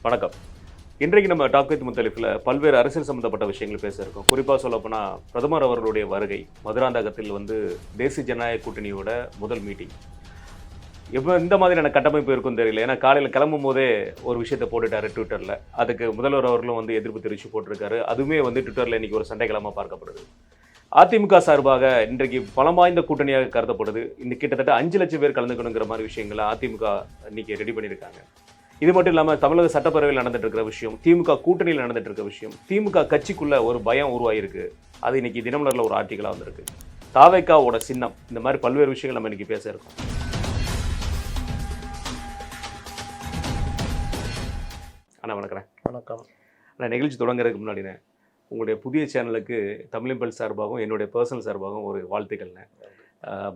வணக்கம். இன்றைக்கு நம்ம டாக் வித் முத்தலிஃபில் பல்வேறு அரசியல் சம்பந்தப்பட்ட விஷயங்கள் பேச இருக்கோம். குறிப்பாக சொல்லப்போனால் பிரதமர் அவர்களுடைய வருகை மதுராந்தகத்தில் தேசிய ஜனநாயக கூட்டணியோட முதல் மீட்டிங். இப்போ இந்த மாதிரியான கட்டமைப்பு இருக்குன்னு தெரியல. ஏன்னா காலையில் கிளம்பும் போதே ஒரு விஷயத்தை போட்டுட்டாரு ட்விட்டரில். அதுக்கு முதல்வர் அவர்களும் எதிர்ப்பு தெரிவித்து போட்டிருக்காரு. அதுவுமே ட்விட்டரில் இன்றைக்கி ஒரு சண்டைக்கிழமை பார்க்கப்படுது. அதிமுக சார்பாக இன்றைக்கு பலம் வாய்ந்த கூட்டணியாக கருதப்படுது. இந்த கிட்டத்தட்ட 5 லட்சம் பேர் கலந்துக்கணுங்கிற மாதிரி விஷயங்களை அதிமுக இன்னைக்கு ரெடி பண்ணியிருக்காங்க. இது மட்டும் இல்லாமல் தமிழக சட்டப்பேரவையில் நடந்துட்டு இருக்கிற விஷயம், திமுக கூட்டணியில் நடந்துட்டு இருக்க விஷயம், திமுக கட்சிக்குள்ள ஒரு பயம் உருவாயிருக்கு. அது இன்னைக்கு தினமலரில் ஒரு ஆர்டிக்கலாக வந்திருக்கு. தாவேக்காவோட சின்னம், இந்த மாதிரி பல்வேறு விஷயங்கள் நம்ம இன்னைக்கு பேச இருக்கோம். அண்ணா வணக்கம். வணக்கம். நான் நிகழ்ச்சி தொடங்குறதுக்கு முன்னாடினே உங்களுடைய புதிய சேனலுக்கு தமிழிம்பல் சார்பாகவும் என்னுடைய பர்சனல் சார்பாகவும் ஒரு வாழ்த்துக்கள்ண்ணே.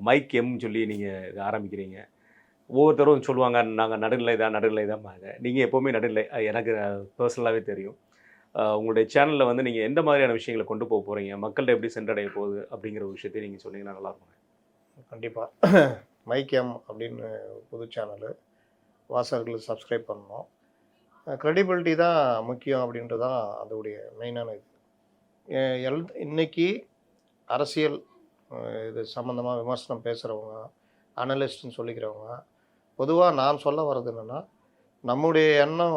மைக் எம் சொல்லி நீங்கள் ஆரம்பிக்கிறீங்க. ஒவ்வொருத்தரும் சொல்லுவாங்க நாங்கள் நடுநிலை தான். நீங்கள் எப்போவுமே நடுநிலை, எனக்கு பர்சனலாகவே தெரியும். உங்களுடைய சேனலில் நீங்கள் எந்த மாதிரியான விஷயங்களை கொண்டு போக போகிறீங்க, மக்கள்கிட்ட எப்படி சென்றடைய போகுது அப்படிங்கிற ஒரு விஷயத்தையும் நீங்கள் சொன்னீங்கன்னா நல்லாயிருக்கும். கண்டிப்பாக மைக் எம் அப்படின்னு புது சேனலு வாசகர்களுக்கு சப்ஸ்கிரைப் பண்ணணும். க்ரெடிபிலிட்டி தான் முக்கியம் அப்படின்றது தான் அதோடைய மெயினான இது. இன்னைக்கு அரசியல் இது சம்மந்தமாக விமர்சனம் பேசுகிறவங்க, அனலிஸ்ட்னு சொல்லிக்கிறவங்க, பொதுவாக நான் சொல்ல வர்றது என்னென்னா, நம்முடைய எண்ணம்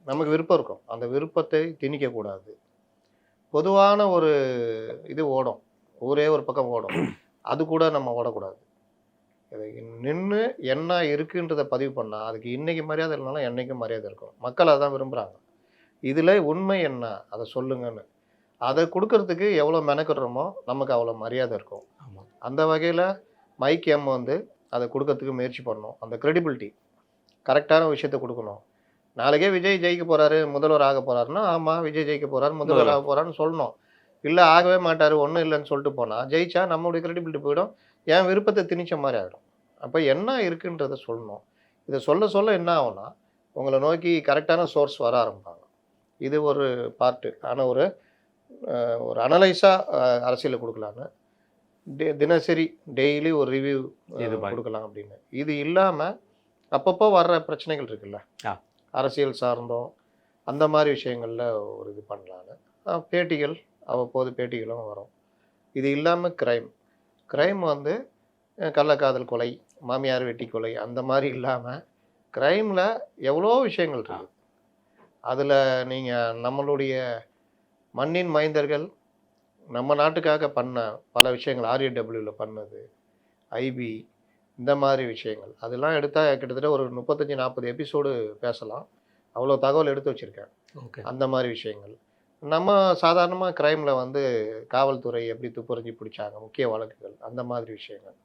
நமக்கு விருப்பம் இருக்கும், அந்த விருப்பத்தை திணிக்கக்கூடாது. பொதுவான ஒரு இது ஓடும், ஒரே ஒரு பக்கம் ஓடும், அது கூட நம்ம ஓடக்கூடாது. நின்று என்ன இருக்குன்றதை பதிவு பண்ணால் அதுக்கு இன்றைக்கி மரியாதை இல்லைனாலும் என்றைக்கும் மரியாதை இருக்கும். மக்கள் அதான் விரும்புகிறாங்க. இதில் உண்மை என்ன அதை சொல்லுங்கன்னு, அதை கொடுக்கறதுக்கு எவ்வளோ மெனக்கிடுறோமோ நமக்கு அவ்வளோ மரியாதை இருக்கும். அந்த வகையில் மைக் எம் அதை கொடுக்கறதுக்கு முயற்சி பண்ணணும். அந்த க்ரெடிபிலிட்டி, கரெக்டான விஷயத்தை கொடுக்கணும். நாளைக்கே விஜய் ஜெயிக்க போகிறாரு, முதல்வர் ஆக போகிறாருன்னா, ஆமாம் விஜய் ஜெயிக்க போகிறாரு, முதல்வர் ஆக போகிறாருன்னு சொல்லணும். இல்லை ஆகவே மாட்டார், ஒன்றும் இல்லைன்னு சொல்லிட்டு போனால் ஜெயிச்சா நம்மளுடைய க்ரெடிபிலிட்டி போயிடும், என் விருப்பத்தை திணிச்ச மாதிரி ஆகிடும். அப்போ என்ன இருக்குன்றதை சொல்லணும். இதை சொல்ல சொல்ல என்ன ஆகும்னா, உங்களை நோக்கி கரெக்டான சோர்ஸ் வர ஆரம்பிப்பாங்க. இது ஒரு பார்ட்டு. ஆனால் ஒரு அனலைஸாக அரசியலை கொடுக்கலான்னு, தினசரி டெய்லி ஒரு ரிவ்யூ கொடுக்கலாம் அப்படின்னு. இது இல்லாமல் அப்பப்போ வர்ற பிரச்சனைகள் இருக்குல்ல, அரசியல் சார்ந்தோம் அந்த மாதிரி விஷயங்களில் ஒரு இது பண்ணலான்னு பேட்டிகள், அவ்வப்போது பேட்டிகளும் வரும். இது இல்லாமல் கிரைம் கள்ளக்காதல் கொலை, மாமியார் வெட்டி கொலை அந்த மாதிரி இல்லாமல் கிரைமில் எவ்வளோ விஷயங்கள் இருக்குது. அதில் நீங்கள் நம்மளுடைய மண்ணின் மைந்தர்கள் நம்ம நாட்டுக்காக பண்ண பல விஷயங்கள், RAWவில் பண்ணது, IB, இந்த மாதிரி விஷயங்கள் அதெல்லாம் எடுத்தால் கிட்டத்தட்ட ஒரு 35-40 எபிசோடு பேசலாம். அவ்வளோ தகவல் எடுத்து வச்சுருக்கேன். அந்த மாதிரி விஷயங்கள் நம்ம சாதாரணமாக கிரைமில் காவல்துறை எப்படி துப்புரஞ்சி பிடிச்சாங்க, முக்கிய வழக்குகள், அந்த மாதிரி விஷயங்கள்.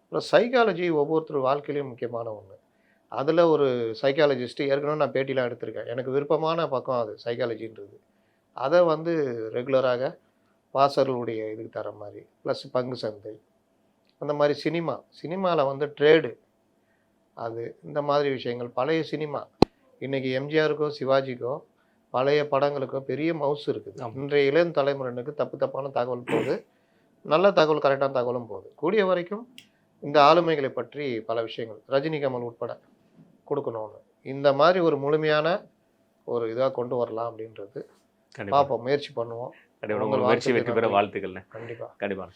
அப்புறம் சைக்காலஜி ஒவ்வொருத்தர் வாழ்க்கையிலையும் முக்கியமான ஒன்று. அதில் ஒரு சைக்காலஜிஸ்ட்டு ஏற்கனவே நான் பேட்டிலாம் எடுத்திருக்கேன். எனக்கு விருப்பமான பக்கம் அது சைக்காலஜின்றது. அதை ரெகுலராக வாசகர்களுடைய இதுக்கு தர மாதிரி, ப்ளஸ் பங்கு சந்தை, அந்த மாதிரி சினிமாவில் ட்ரேடு, அது இந்த மாதிரி விஷயங்கள். பழைய சினிமா இன்றைக்கி எம்ஜிஆருக்கோ சிவாஜிக்கோ பழைய படங்களுக்கோ பெரிய மவுஸ் இருக்குது. இன்றைய இளைய தலைமுறையினருக்கு தப்பான தகவல் போகுது, நல்ல தகவல் கரெக்டான தகவலும் போகுது. கூடிய வரைக்கும் இந்த ஆளுமைகளை பற்றி பல விஷயங்கள் ரஜினி கமல் உட்பட கொடுக்கணும்னு, இந்த மாதிரி ஒரு முழுமையான ஒரு இதாக கொண்டு வரலாம் அப்படின்றது பார்ப்போம், முயற்சி பண்ணுவோம். முயற்சி வெற்றி பெற வாழ்த்துக்கள்ண்ணே. கண்டிப்பாக.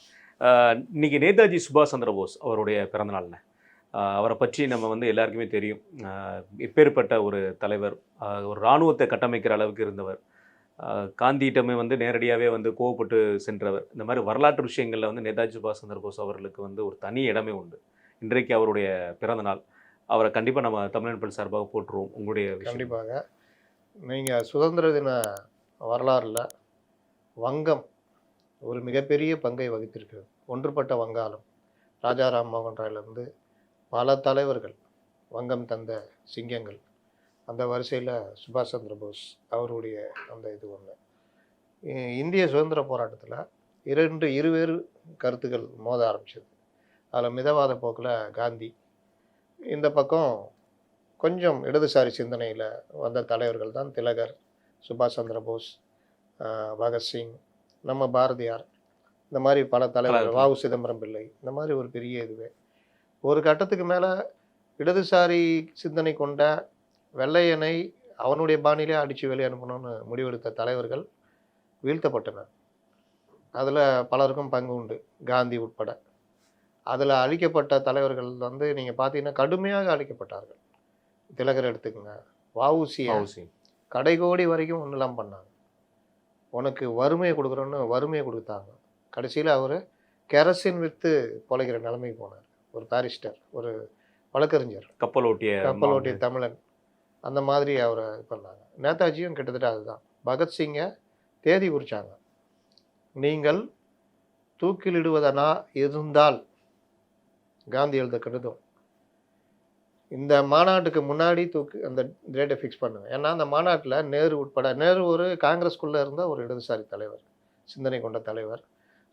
இன்னைக்கு நேதாஜி சுபாஷ் சந்திர போஸ் அவருடைய பிறந்தநாள்ண்ணே. அவரை பற்றி நம்ம எல்லாருக்குமே தெரியும். எப்பேற்பட்ட ஒரு தலைவர், ஒரு இராணுவத்தை கட்டமைக்கிற அளவுக்கு இருந்தவர், காந்தியிட்டமே நேரடியாகவே கோவப்பட்டு சென்றவர். இந்த மாதிரி வரலாற்று விஷயங்களில் நேதாஜி சுபாஷ் சந்திர போஸ் அவர்களுக்கு ஒரு தனி இடமே உண்டு. இன்றைக்கு அவருடைய பிறந்தநாள். அவரை கண்டிப்பாக நம்ம தமிழ்நாடு சார்பாக போட்டுருவோம். உங்களுடைய கண்டிப்பாக. நீங்கள் சுதந்திர தின வரலாறில் வங்கம் ஒரு மிகப்பெரிய பங்கை வகித்திருக்கிறது. ஒன்றுபட்ட வங்காளம், ராஜா ராம்மோகன் ராயிலிருந்து பல தலைவர்கள், வங்கம் தந்த சிங்கங்கள். அந்த வரிசையில் சுபாஷ் சந்திர போஸ் அவருடைய அந்த இது ஒன்று. இந்திய சுதந்திர போராட்டத்தில் இருவேறு கருத்துக்கள் மோத ஆரம்பிச்சது. அதில் மிதவாத போக்கில் காந்தி, இந்த பக்கம் கொஞ்சம் இடதுசாரி சிந்தனையில் வந்த தலைவர்கள் தான் திலகர், சுபாஷ் சந்திர போஸ், பகத்சிங், நம்ம பாரதியார், இந்த மாதிரி பல தலைவர்கள், வாவு சிதம்பரம் பிள்ளை, இந்த மாதிரி ஒரு பெரிய இதுவே. ஒரு கட்டத்துக்கு மேலே இடதுசாரி சிந்தனை கொண்ட வெள்ளையனை அவனுடைய பாணியிலே அடித்து வெளியே அனுப்பணும்னு முடிவெடுத்த தலைவர்கள் வீழ்த்தப்பட்டனர். அதில் பலருக்கும் பங்கு உண்டு, காந்தி உட்பட. அதில் அழிக்கப்பட்ட தலைவர்கள் வந்து நீங்கள் பார்த்தீங்கன்னா கடுமையாக அழிக்கப்பட்டார்கள். திலகர் எடுத்துக்கோங்க, வஉசி கடைகோடி வரைக்கும் ஒன்றுலாம் பண்ணாங்க. உனக்கு வறுமையை கொடுக்குறோன்னு வறுமையை கொடுத்தாங்க. கடைசியில் அவர் கெரசின் விற்று பொழைக்கிற நிலைமைக்கு போனார். ஒரு பாரிஸ்டர், ஒரு வழக்கறிஞர், கப்பல் ஓட்டிய தமிழன், அந்த மாதிரி அவரை பண்ணாங்க. நேதாஜியும் கிட்டத்தட்ட அதுதான். பகத்சிங்கை தேதி குறித்தாங்க. நீங்கள் தூக்கிலிடுவதனா இருந்தால் காந்தி எழுத கடிதம் இந்த மாநாட்டுக்கு முன்னாடி அந்த டேட்டை ஃபிக்ஸ் பண்ணுங்க. ஏன்னா அந்த மாநாட்டில் நேரு உட்பட, நேரு ஒரு காங்கிரஸ்குள்ளே இருந்த ஒரு இடதுசாரி தலைவர், சிந்தனை கொண்ட தலைவர்.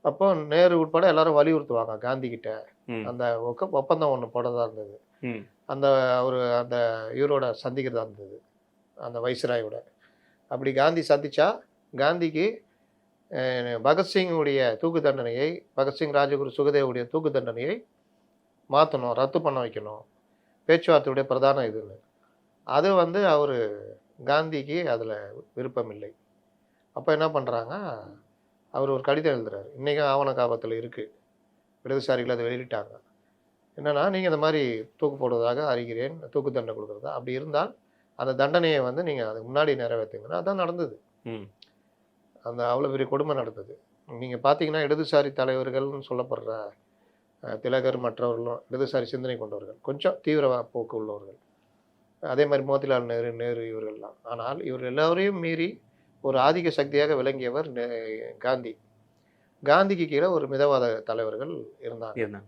அப்போ நேரு உட்பட எல்லாரும் வலியுறுத்துவாங்க காந்தி கிட்ட அந்த ஒப்பந்தம் ஒன்று போடதான் இருந்தது. அந்த அந்த இவரோட சந்திக்கிறதா இருந்தது, அந்த வைஸ்ராயோட. அப்படி காந்தி சந்திச்சா காந்திக்கு பகத்சிங்குடைய தூக்கு தண்டனையை, பகத்சிங், ராஜகுரு, சுகதேவுடைய தூக்கு தண்டனையை மாற்றணும், ரத்து பண்ண வைக்கணும், பேச்சுவார்த்தையுடைய பிரதான இதுன்னு. அது வந்து அவர் காந்திக்கு அதில் விருப்பம் இல்லை. அப்போ என்ன பண்ணுறாங்க, அவர் ஒரு கடிதம் எழுதுறாரு. இன்றைக்கும் ஆவண காப்பத்தில் இருக்குது, இடதுசாரிகள் அதை வெளியிட்டாங்க. என்னென்னா, நீங்கள் இந்த மாதிரி தூக்கு போடுவதாக அறிகிறேன், தூக்கு தண்டனை கொடுக்குறதா, அப்படி இருந்தால் அந்த தண்டனையை வந்து நீங்கள் அதுக்கு முன்னாடி நிறைவேற்றுங்கன்னா. அதான் நடந்தது. அந்த அவ்வளோ பெரிய கொடுமை நடந்தது. நீங்கள் பார்த்தீங்கன்னா இடதுசாரி தலைவர்கள்னு சொல்லப்படுற திலகர் மற்றவர்களும் இடதுசாரி சிந்தனை கொண்டவர்கள், கொஞ்சம் தீவிர போக்கு உள்ளவர்கள். அதே மாதிரி மோதிலால் நேரு இவர்கள்லாம். ஆனால் இவர் எல்லோரையும் மீறி ஒரு ஆதிக்க சக்தியாக விளங்கியவர் காந்திக்கு கீழே ஒரு மிதவாத தலைவர்கள் இருந்தாங்க.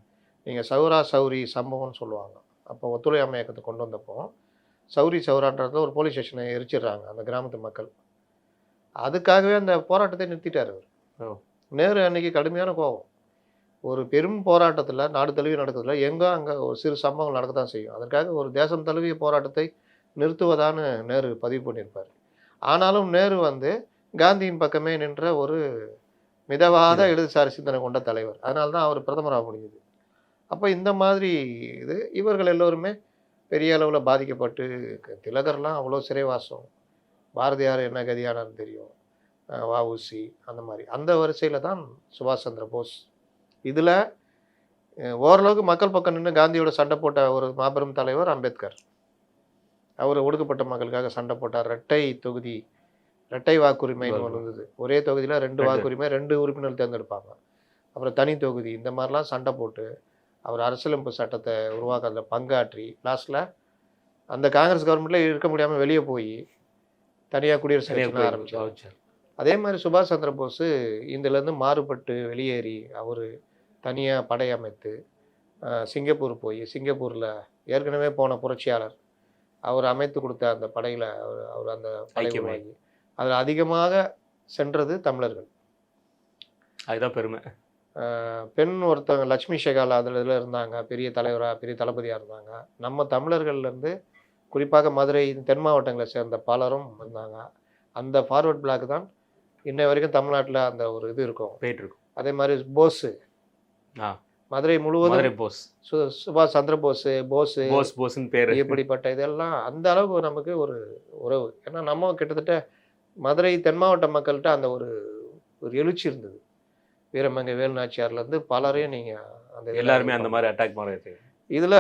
நீங்கள் சௌரா சௌரி சம்பவம்னு சொல்லுவாங்க. அப்போ ஒத்துழையாமை இயக்கத்தை கொண்டு வந்தப்போ சௌரான்றதுல ஒரு போலீஸ் ஸ்டேஷனை எரிச்சிடுறாங்க அந்த கிராமத்து மக்கள். அதுக்காகவே அந்த போராட்டத்தை நிறுத்திட்டார் அவர். நேரு அன்னைக்கு கடுமையான கோபம். ஒரு பெரும் போராட்டத்தில், நாடு தழுவிய நடக்கிறதுல எங்கே அங்கே ஒரு சிறு சம்பவங்கள் நடக்க தான் செய்யும். அதற்காக ஒரு தேசம் தழுவிய போராட்டத்தை நிறுத்துவதான்னு நேரு பதிவு பண்ணியிருப்பார். ஆனாலும் நேரு வந்து காந்தியின் பக்கமே நின்ற ஒரு மிதவாத இடதுசாரி சிந்தனை கொண்ட தலைவர். அதனால தான் அவர் பிரதமராக முடிஞ்சது. அப்போ இந்த மாதிரி இவர்கள் எல்லோருமே பெரிய அளவில் பாதிக்கப்பட்டு, திலகர்லாம் அவ்வளோ சிறைவாசம், பாரதியார் என்ன கதியானான்னு தெரியும், வஉசி, அந்த மாதிரி. அந்த வரிசையில் தான் சுபாஷ் சந்திர போஸ். இதில் ஓரளவுக்கு மக்கள் பக்கம் நின்று காந்தியோட சண்டை போட்ட ஒரு மாபெரும் தலைவர் அம்பேத்கர். அவர் ஒடுக்கப்பட்ட மக்களுக்காக சண்டை போட்டார். இரட்டை வாக்குரிமைன்னு ஒன்று இருந்தது. ஒரே தொகுதியில் 2 வாக்குரிமை, 2 உறுப்பினர்கள் தேர்ந்தெடுப்பாங்க. அப்புறம் தனி தொகுதி, இந்த மாதிரிலாம் சண்டை போட்டு அவர் அரசியலமைப்பு சட்டத்தை உருவாக்குறதுல பங்காற்றி லாஸ்ட்டில் அந்த காங்கிரஸ் கவர்மெண்ட்டில் இருக்க முடியாமல் வெளியே போய் தனியாக குடியரசு கட்சி ஆரம்பிச்சார். அதே மாதிரி சுபாஷ் சந்திர போஸ் இதுலேருந்து மாறுபட்டு வெளியேறி அவர் தனியாக படை அமைத்து சிங்கப்பூர் போய், சிங்கப்பூரில் ஏற்கனவே போன புரட்சியாளர் அவர் அமைத்து கொடுத்த அந்த படையில் அவர் அந்த படை உருவாகி அதில் அதிகமாக சென்றது தமிழர்கள். அதுதான் பெருமை. பெண் ஒருத்தவங்க லட்சுமி ஷெகால் இதில் இருந்தாங்க, பெரிய தலைவராக, பெரிய தளபதியாக இருந்தாங்க. நம்ம தமிழர்கள்லேருந்து குறிப்பாக மதுரை, தென் மாவட்டங்களை சேர்ந்த பலரும் இருந்தாங்க. அந்த ஃபார்வர்ட் பிளாக் தான் இன்னை வரைக்கும் தமிழ்நாட்டில் அந்த ஒரு இது இருக்கும், போயிட்டு இருக்கும். அதே மாதிரி போஸு, மதுரை முழுவதும் சுபாஷ் சந்திர போஸ்ன்னு பேர், இப்படிப்பட்ட இதெல்லாம் அந்த அளவுக்கு நமக்கு ஒரு உறவு. ஏன்னா நம்ம கிட்டத்தட்ட மதுரை தென் மாவட்ட மக்கள்கிட்ட அந்த ஒரு எழுச்சி இருந்தது. வீரமங்கை வேலுநாச்சியார்லேருந்து பலரையும் நீங்கள் அந்த எல்லாருமே அந்த மாதிரி அட்டாக் பண்ணுறது. இதில்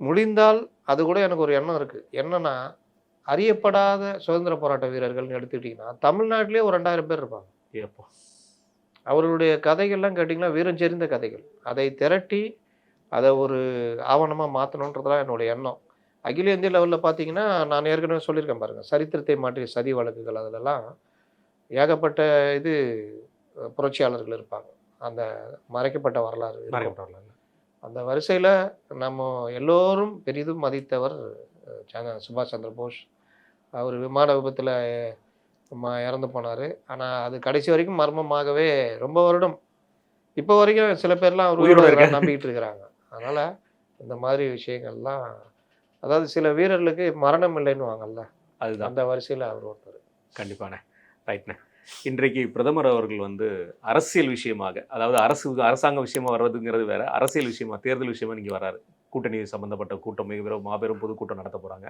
முடிந்தால் அது கூட எனக்கு ஒரு எண்ணம் இருக்குது. என்னன்னா, அறியப்படாத சுதந்திர போராட்ட வீரர்கள்னு எடுத்துக்கிட்டிங்கன்னா தமிழ்நாட்டிலே ஒரு 2000 பேர் இருப்பாங்க. எப்போ அவர்களுடைய கதைகள்லாம் கேட்டிங்கன்னா வீரம் செறிந்த கதைகள். அதை திரட்டி அதை ஒரு ஆவணமாக மாற்றணுன்றதுலாம் என்னுடைய எண்ணம். அகில இந்திய லெவலில் பார்த்தீங்கன்னா, நான் ஏற்கனவே சொல்லியிருக்கேன் பாருங்கள், சரித்திரத்தை மாற்றிய சதி வழக்குகள், அதிலெல்லாம் ஏகப்பட்ட புரட்சியாளர்கள் இருப்பாங்க. அந்த மறைக்கப்பட்ட வரலாறு. அந்த வரிசையில் நம்ம எல்லோரும் பெரிதும் மதித்தவர் சுபாஷ் சந்திர போஸ். அவர் விமான விபத்தில் இறந்து போனார். ஆனால் அது கடைசி வரைக்கும் மர்மமாகவே ரொம்ப வருடம், இப்போ வரைக்கும் சில பேர்லாம் அவர் உயிரோட நம்பிக்கிட்டு இருக்கிறாங்க. அதனால் இந்த மாதிரி விஷயங்கள்லாம், அதாவது சில வீரர்களுக்கு மரணம் இல்லைன்னு வாங்கல்ல, அதுதான் அந்த வரிசையில் அவர் ஒருத்தர். கண்டிப்பாண்ணே. ரைட்ண்ணே. இன்றைக்கு பிரதமர் அவர்கள் அரசியல் விஷயமாக, அதாவது அரசாங்க விஷயமா வர்றதுங்கிறது வேற, அரசியல் விஷயமா, தேர்தல் விஷயமா நீங்கள் வர்றாரு. கூட்டணி சம்பந்தப்பட்ட கூட்டம் மாபெரும் பொதுக்கூட்டம் நடத்த போகிறாங்க.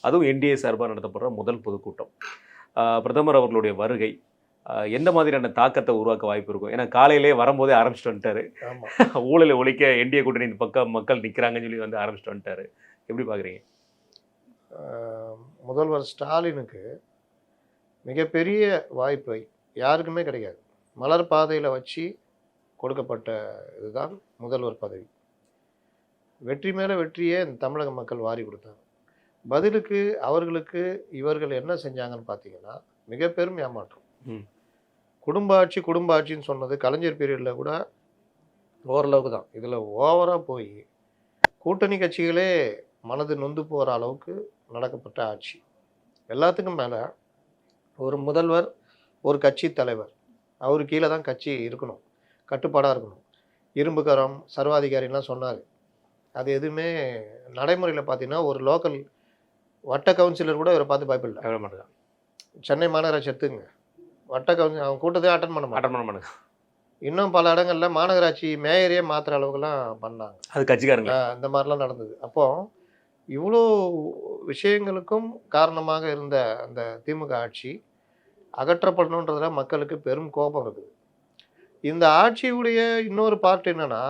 அதுவும் என்டிஏ சார்பாக நடத்தப்படுற முதல் பொதுக்கூட்டம். பிரதமர் அவர்களுடைய வருகை எந்த மாதிரியான தாக்கத்தை உருவாக்க வாய்ப்பு இருக்கும்? ஏன்னா காலையிலே வரும்போதே ஆரம்பிச்சுட்டு வந்துட்டாரு. ஊழலை ஒழிக்க என்டிஏ கூட்டணி இந்த பக்கம் மக்கள் நிற்கிறாங்கன்னு சொல்லி வந்து ஆரம்பிச்சுட்டு வந்துட்டாரு. எப்படி பார்க்குறீங்க? முதல்வர் ஸ்டாலினுக்கு மிகப்பெரிய வாய்ப்பை யாருக்குமே கிடைக்காது. மலர் பாதையில் வச்சு கொடுக்கப்பட்ட இதுதான் முதல்வர் பதவி. வெற்றி மேலே வெற்றியே தமிழக மக்கள் வாரி கொடுத்தாங்க. பதிலுக்கு அவர்களுக்கு இவர்கள் என்ன செஞ்சாங்கன்னு பார்த்தீங்கன்னா மிக பெரும் ஏமாற்றம். குடும்ப ஆட்சின்னு சொன்னது கலைஞர் பீரியடில் கூட ஓரளவுக்கு தான். இதில் ஓவராக போய் கூட்டணி கட்சிகளே மனது நொந்து போகிற அளவுக்கு நடக்கப்பட்ட ஆட்சி. எல்லாத்துக்கும் மேலே ஒரு முதல்வர், ஒரு கட்சி தலைவர், அவரு கீழே தான் கட்சி இருக்கணும், கட்டுப்பாடாக இருக்கணும். இரும்பு கரம், சர்வாதிகாரிலாம் சொன்னார். அது எதுவுமே நடைமுறையில் பார்த்தீங்கன்னா ஒரு லோக்கல் வட்ட கவுன்சிலர் கூட இவரை பார்த்து பயப்படல. சென்னை மாநகராட்சி எடுத்துங்க, வட்ட கவுன்சில் அவன் கூட்டத்தையும் அட்டன் பண்ண மாட்டாங்க. இன்னும் பல இடங்களில் மாநகராட்சி மேயரையே மாற்றுற அளவுக்குலாம் பண்ணாங்க. அது கட்சிக்காரங்க இந்த மாதிரிலாம் நடந்தது. அப்போது இவ்வளோ விஷயங்களுக்கும் காரணமாக இருந்த அந்த திமுக ஆட்சி அகற்றப்படணுன்றதுல மக்களுக்கு பெரும் கோபம் இருக்குது. இந்த ஆட்சியுடைய இன்னொரு பார்ட் என்னன்னா,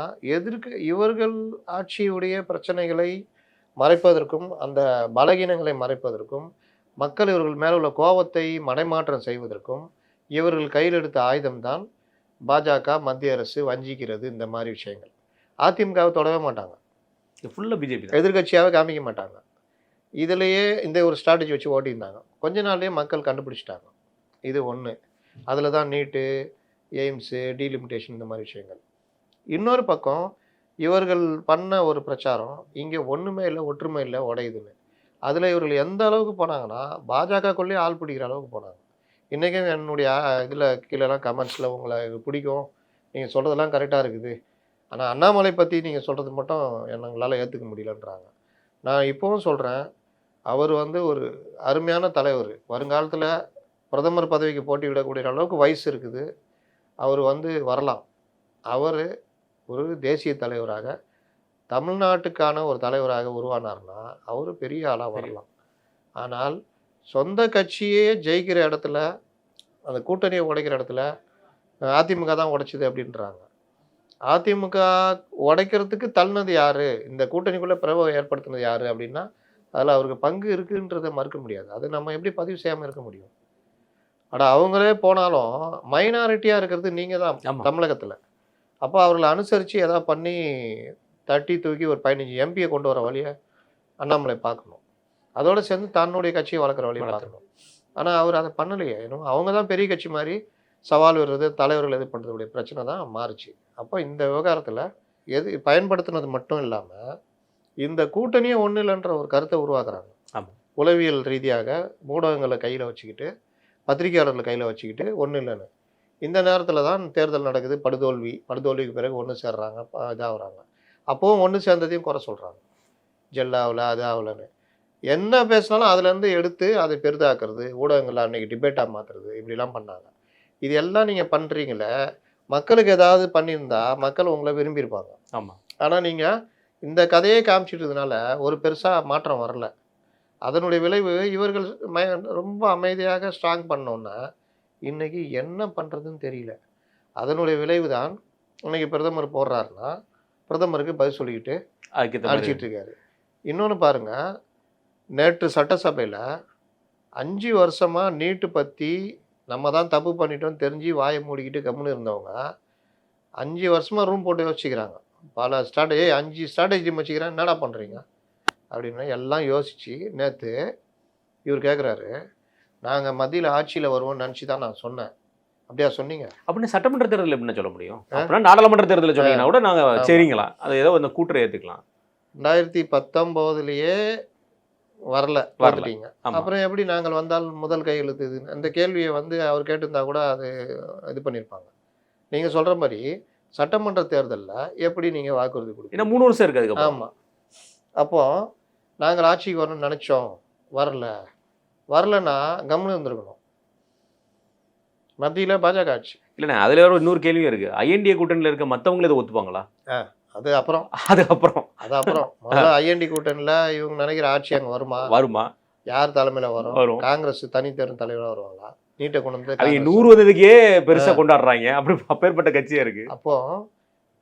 இவர்கள் ஆட்சியுடைய பிரச்சனைகளை மறைப்பதற்கும் அந்த பலகீனங்களை மறைப்பதற்கும் மக்கள் இவர்கள் மேலே உள்ள கோபத்தை மடைமாற்றம் செய்வதற்கும் இவர்கள் கையில் எடுத்த ஆயுதம்தான் பாஜக, மத்திய அரசு வஞ்சிக்கிறது. இந்த மாதிரி விஷயங்கள் அதிமுகவை தொடவே மாட்டாங்க, ஃபுல்லாக பிஜேபி எதிர்கட்சியாகவே காமிக்க மாட்டாங்க. இதிலேயே இந்த ஒரு ஸ்ட்ராட்டஜி வச்சு ஓட்டியிருந்தாங்க. கொஞ்ச நாள்லேயே மக்கள் கண்டுபிடிச்சிட்டாங்க. இது ஒன்று. அதில் தான் நீட்டு, எய்ம்ஸு, டீலிமிட்டேஷன் இந்த மாதிரி விஷயங்கள். இன்னொரு பக்கம் இவர்கள் பண்ண ஒரு பிரச்சாரம் இங்கே ஒன்றுமே இல்லை, ஒற்றுமை இல்லை, உடையுதுன்னு. அதில் இவர்கள் எந்த அளவுக்கு போனாங்கன்னா பாஜகக்குள்ளேயே ஆள் பிடிக்கிற அளவுக்கு போனாங்க. இன்றைக்கும் என்னுடைய இதில் கீழெல்லாம் கமெண்ட்ஸில் உங்களை பிடிக்கும், நீங்கள் சொல்கிறதெல்லாம் கரெக்டாக இருக்குது, ஆனால் அண்ணாமலை பற்றி நீங்கள் சொல்கிறது மட்டும் எங்களால் ஏற்றுக்க முடியலன்றாங்க. நான் இப்போவும் சொல்கிறேன், அவர் ஒரு அருமையான தலைவர். வருங்காலத்தில் பிரதமர் பதவிக்கு போட்டியிடக்கூடிய அளவுக்கு வயசு இருக்குது. அவர் வரலாம். அவர் ஒரு தேசிய தலைவராக, தமிழ்நாட்டுக்கான ஒரு தலைவராக உருவானார்னா அவர் பெரிய ஆளாக வரலாம். ஆனால் சொந்த கட்சியே ஜெயிக்கிற இடத்துல, அந்த கூட்டணியை உடைக்கிற இடத்துல அதிமுக தான் உடைச்சிது அப்படின்றாங்க. அதிமுக உடைக்கிறதுக்கு தள்ளினது யார், இந்த கூட்டணிக்குள்ளே பிளவை ஏற்படுத்தினது யார் அப்படின்னா அதில் அவருக்கு பங்கு இருக்குன்றதை மறுக்க முடியாது. அது நம்ம எப்படி பதிவு செய்யாமல் இருக்க முடியும்? ஆனால் அவங்களே போனாலும் மைனாரிட்டியாக இருக்கிறது நீங்கள் தான் தமிழகத்தில். அப்போ அவர்களை அனுசரித்து எதாவது பண்ணி தட்டி தூக்கி ஒரு 15 எம்பியை கொண்டு வர வழியை அண்ணாமலை பார்க்கணும். அதோடு சேர்ந்து தன்னுடைய கட்சியை வளர்க்குற வழியை பார்க்கணும். ஆனால் அவர் அதை பண்ணலையே. இன்னும் அவங்க தான் பெரிய கட்சி மாதிரி சவால் வருது, தலைவர்கள் இது பண்ணுறதுடைய பிரச்சனை தான் மாறுச்சு. அப்போ இந்த விவகாரத்தில் பயன்படுத்தினது மட்டும் இல்லாமல் இந்த கூட்டணியே ஒன்றும் இல்லைன்ற ஒரு கருத்தை உருவாக்குறாங்க. உளவியல் ரீதியாக ஊடகங்களை கையில் வச்சுக்கிட்டு, பத்திரிகையாளர்களை கையில் வச்சுக்கிட்டு ஒன்றும் இல்லைன்னு. இந்த நேரத்தில் தான் தேர்தல் நடக்குது, படுதோல்விக்கு பிறகு ஒன்று சேர்றாங்க, இதாகிறாங்க. அப்போவும் ஒன்று சேர்ந்ததையும் குறை சொல்கிறாங்க, ஜெல்லாவில் அது ஆகலைன்னு. என்ன பேசினாலும் அதுலேருந்து எடுத்து அதை பெரிதாக்குறது, ஊடகங்களில் அன்றைக்கி டிபேட்டாக மாற்றுறது, இப்படிலாம் பண்ணாங்க. இது எல்லாம் நீங்கள் பண்ணுறீங்களே, மக்களுக்கு ஏதாவது பண்ணியிருந்தா மக்கள் உங்களை விரும்பியிருப்பாங்க. ஆமாம். ஆனால் நீங்கள் இந்த கதையே காமிச்சிட்டதுனால ஒரு பெருசாக மாற்றம் வரல. அதனுடைய விளைவு இவர்கள் ரொம்ப அமைதியாக ஸ்ட்ராங் பண்ணோன்னா இன்றைக்கி என்ன பண்ணுறதுன்னு தெரியல. அதனுடைய விளைவு தான் இன்றைக்கி பிரதமர் போடுறாருன்னா பிரதமருக்கு பதில் சொல்லிக்கிட்டு அடிச்சிட்டு இருக்காரு. இன்னொன்று பாருங்கள், நேற்று சட்டசபையில் 5 வருஷமாக நீட்டு பற்றி நம்ம தான் தப்பு பண்ணிட்டோம் தெரிஞ்சு வாயை மூடிக்கிட்டு கம்முன்னு இருந்தவங்க 5 வருஷமாக ரூம் போட்டு யோசிச்சுக்கிறாங்க. பல 5 ஸ்ட்ராட்டஜி வச்சுக்கிறேன், என்னடா பண்ணுறீங்க அப்படின்னா எல்லாம் யோசித்து நேற்று இவர் கேட்குறாரு, நாங்கள் மத்தியில் ஆட்சியில் வருவோம்னு நினச்சி தான் நான் சொன்னேன். அப்படியா சொன்னீங்க? அப்படின்னு சட்டமன்ற தேர்தலில் எப்படின்னா சொல்ல முடியும்? அப்படின்னா நாடாளுமன்ற தேர்தலில் சொன்னீங்கன்னா கூட நாங்கள் சரிங்களா, அது ஏதோ இந்த கூட்டுரை ஏற்றுக்கலாம். 2019 வரல வரலீங்க. அப்புறம் எப்படி நாங்கள் வந்தால் முதல் கையெழுத்து இது? அந்த கேள்வியை அவர் கேட்டிருந்தா கூட அது இது பண்ணியிருப்பாங்க. நீங்கள் சொல்கிற மாதிரி சட்டமன்ற தேர்தலில் எப்படி நீங்கள் வாக்குறுதி கொடுப்பீங்க? 3 வருஷம் இருக்குது. ஆமாம். அப்போது நாங்கள் ஆட்சிக்கு வரணும்னு நினச்சோம், வரலன்னா கம்முன்னு இருந்திருக்கணும். மத்தியில் பாஜக ஆட்சி இல்லைண்ணா, அதில் வேறு இன்னொரு கேள்வியும் இருக்குது. ஐஎன்டிஏ கூட்டணியில் இருக்க மற்றவங்களே இதை ஒத்துப்பாங்களா? அதுக்கப்புறம் முதல்ல ஐஎன்டி கூட்டணியில் இவங்க நினைக்கிற ஆட்சி அங்கே வருமா யார் தலைமையில் வரும்? காங்கிரஸ் தனித்தேர்தல் தலைவராக வருவாங்களா? நீட்டை கொண்டு வந்து 100 வயதுக்கே பெருசா கொண்டாடுறாங்க. அப்படி அப்பேற்பட்ட கட்சியா இருக்கு. அப்போ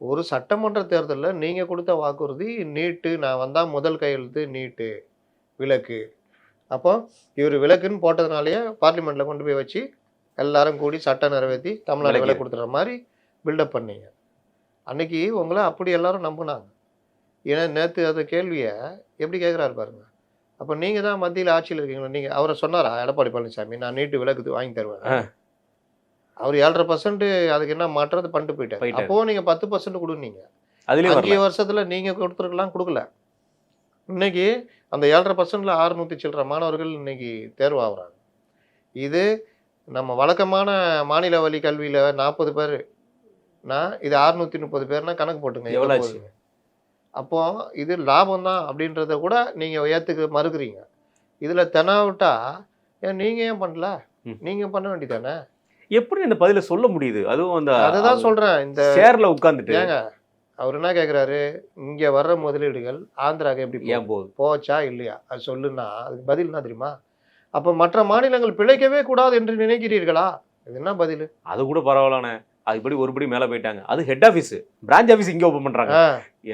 ஒரு சட்டமன்ற தேர்தலில் நீங்க கொடுத்த வாக்குறுதி நீட்டு, நான் வந்தா முதல் கையெழுத்து நீட்டு விலக்கு. அப்போ இவர் விலக்குன்னு போட்டதுனாலேயே பார்லிமெண்ட்ல கொண்டு போய் வச்சு எல்லாரும் கூடி சட்டம் நிறைவேற்றி தமிழ்நாடு விலை கொடுத்துற மாதிரி பில்டப் பண்ணீங்க. அன்னைக்கு உங்களை அப்படி எல்லாரும் நம்பினாங்க. ஏன்னா நேற்று அந்த கேள்வியை எப்படி கேட்குறாரு பாருங்க. அப்போ நீங்கள் தான் மத்தியில் ஆட்சியில் இருக்கீங்களா? நீங்கள் அவரை சொன்னாரா எடப்பாடி பழனிசாமி நான் நீட்டு விலக்கு வாங்கி தருவேன்? அவர் 7.5% அதுக்கு என்ன மாற்றது பண்ணிட்டு போயிட்டார். அப்போ நீங்கள் 10% கொடுங்க. 5 வருஷத்துல நீங்க கொடுத்துருக்கலாம், கொடுக்கல. இன்னைக்கு அந்த 7.5%ல 600 சில்லற மாணவர்கள் இன்னைக்கு தேர்வு ஆகுறாங்க. இது நம்ம வழக்கமான மாநில வழி கல்வியில 40 பேர்னா இது 630 பேர்னா கணக்கு போட்டுங்க எவ்வளவு. அப்போ இது லாபம் தான் அப்படின்றத கூட நீங்க ஏத்துக்க மறுக்கிறீங்க. இதுல தெனாவிட்டா நீங்க ஏன் பண்ணல? நீங்க பண்ண வேண்டியதானே? எப்படி இந்த பதில சொல்ல முடியுது? அதுவும் அந்த அதுதான் சொல்றேன். இந்த சேர்ல உட்கார்ந்துட்டு ஏங்க அவர் என்ன கேட்குறாரு, இங்க வர்ற முதலீடுகள் ஆந்திராவுக்கு எப்படி ஏன் போச்சா இல்லையா அது சொல்லுன்னா அதுக்கு பதில் என்ன தெரியுமா? அப்போ மற்ற மாநிலங்கள் பிழைக்கவே கூடாது என்று நினைக்கிறீர்களா? இது என்ன பதில்? அது கூட பரவாயில்லானே. அதுபடி ஒருபடி மேல போயிட்டாங்க. அது ஹெட் ஆஃபீஸ், பிரான்ச் ஆஃபீஸ் இங்க ஓபன் பண்றாங்க.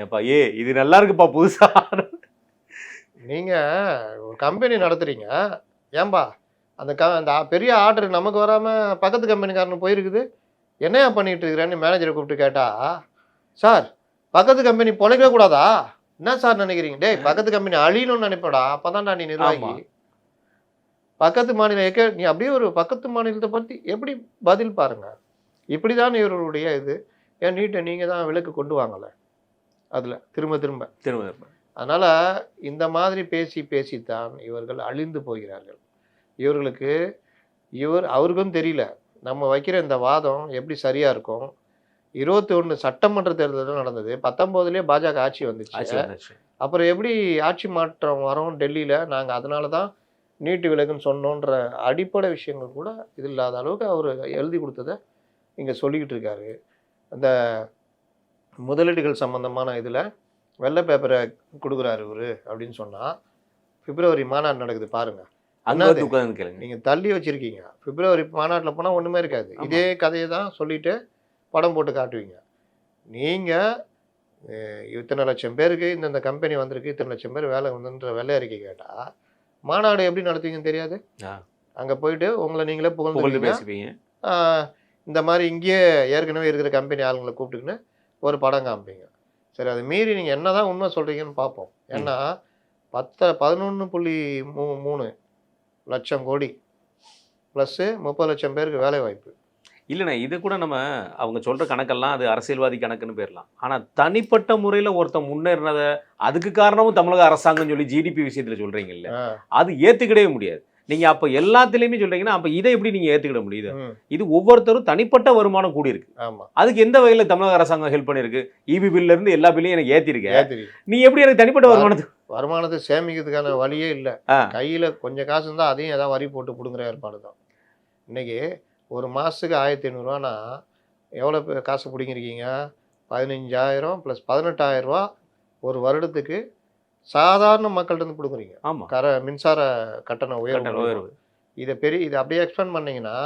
ஏப்பா இது நல்லா இருக்குப்பா புதுசா. நீங்க ஒரு கம்பெனி நடத்துறீங்க, ஏன்பா அந்த பெரிய ஆர்டர் நமக்கு வராம பக்கத்து கம்பெனிக்காரனு போயிருக்குது, என்னையா பண்ணிட்டு இருக்கிறேன்னு மேனேஜரை கூப்பிட்டு கேட்டா, சார் பக்கத்து கம்பெனி பொழைக்கவே கூடாதா? என்ன சார் நினைக்கிறீங்க? டேய் பக்கத்து கம்பெனி அழியணும்னு நினைப்படா, அப்பதான்டா நீ நிர்வாகி. பக்கத்து மாநிலம் நீ அப்படியே ஒரு பக்கத்து மாநிலத்தை பத்தி எப்படி பதில் பாருங்க. இப்படிதான் இவர்களுடைய இது. ஏன் நீட்டை நீங்க தான் விலக்கு கொண்டு வாங்கல அதுல திரும்ப அதனால இந்த மாதிரி பேசித்தான் இவர்கள் அழிந்து போகிறார்கள். இவர்களுக்கு அவருக்கும் தெரியல நம்ம வைக்கிற இந்த வாதம் எப்படி சரியா இருக்கும். 21 சட்டமன்ற தேர்தல் நடந்தது, 19லயே பாஜக ஆட்சி வந்துச்சு. அப்புறம் எப்படி ஆட்சி மாற்றம் வரும் டெல்லியில? நாங்க அதனாலதான் நீட்டு விலக்குன்னு சொன்னோன்ற அடிப்படை விஷயங்கள் கூட இது இல்லாத அளவுக்கு அவர் எழுதி கொடுத்ததை இங்க சொல்லிக்கிட்டு இருக்காரு. அந்த முதலீடுகள் சம்பந்தமான இதுல வெள்ளை பேப்பரை கொடுக்குறாரு இவரு அப்படின்னு சொன்னா, பிப்ரவரி மாநாடு நடக்குது பாருங்க. நீங்க தள்ளி வச்சிருக்கீங்க. பிப்ரவரி மாநாட்டில் போனா ஒண்ணுமே இருக்காது. இதே கதையை தான் சொல்லிட்டு படம் போட்டு காட்டுவீங்க. நீங்க இத்தனை லட்சம் பேருக்கு இந்த கம்பெனி வந்திருக்கு, இத்தனை லட்சம் பேர் வேலை வந்துன்ற வெள்ளை அறிக்கை கேட்டா மாநாடு எப்படி நடத்துவீங்கன்னு தெரியாது. அங்க போயிட்டு உங்களை நீங்களே புகழ்ந்து பேசுவீங்க. இந்த மாதிரி இங்கேயே ஏற்கனவே இருக்கிற கம்பெனி ஆளுங்களை கூப்பிட்டுக்கின்னு ஒரு படம் காமிப்பீங்க. சரி, அது மீறி நீங்க என்னதான் உண்மை சொல்றீங்கன்னு பார்ப்போம். ஏன்னா 11.3 லட்சம் கோடி ப்ளஸ் 30 லட்சம் பேருக்கு வேலை வாய்ப்பு. இல்லைண்ணா, இது கூட நம்ம அவங்க சொல்ற கணக்கெல்லாம் அது அரசியல்வாதி கணக்குன்னு போயிடலாம். ஆனா தனிப்பட்ட முறையில ஒருத்தன் முன்னேறினத அதுக்கு காரணமும் தமிழக அரசாங்கம் சொல்லி ஜிடிபி விஷயத்துல சொல்றீங்கல்ல, அது ஏத்துக்கிடவே முடியாது. நீங்க அப்ப எல்லாத்துலயுமே சொல்றீங்கன்னா அப்ப இதை எப்படி நீங்க ஏத்துக்கிட முடியுது? இது ஒவ்வொருத்தரும் தனிப்பட்ட வருமானம் கூடி இருக்கு. அதுக்கு எந்த வகையில தமிழக அரசாங்கம் ஹெல்ப் பண்ணிருக்கு? இபி பில்ல இருந்து எல்லா பில்லையும் எனக்கு ஏத்திருக்க, நீ எப்படி எனக்கு தனிப்பட்ட வருமானத்தை சேமிக்கிறதுக்கான வழியே இல்லை. கையில கொஞ்சம் காசு இருந்தா அதையும் ஏதாவது வரி போட்டு பிடுங்குற ஏற்பாடு தான். இன்னைக்கு ஒரு மாசத்துக்கு 1500 ரூபானா எவ்வளவு காசு பிடிங்கிருக்கீங்க? 15,000 + 18,000 ரூபா ஒரு வருடத்துக்கு சாதாரண மக்கள்கிட்ட இருந்து கொடுக்குறீங்க. மின்சார கட்டண உயர்வு. இதை அப்படியே எக்ஸ்பெண்ட் பண்ணீங்கன்னா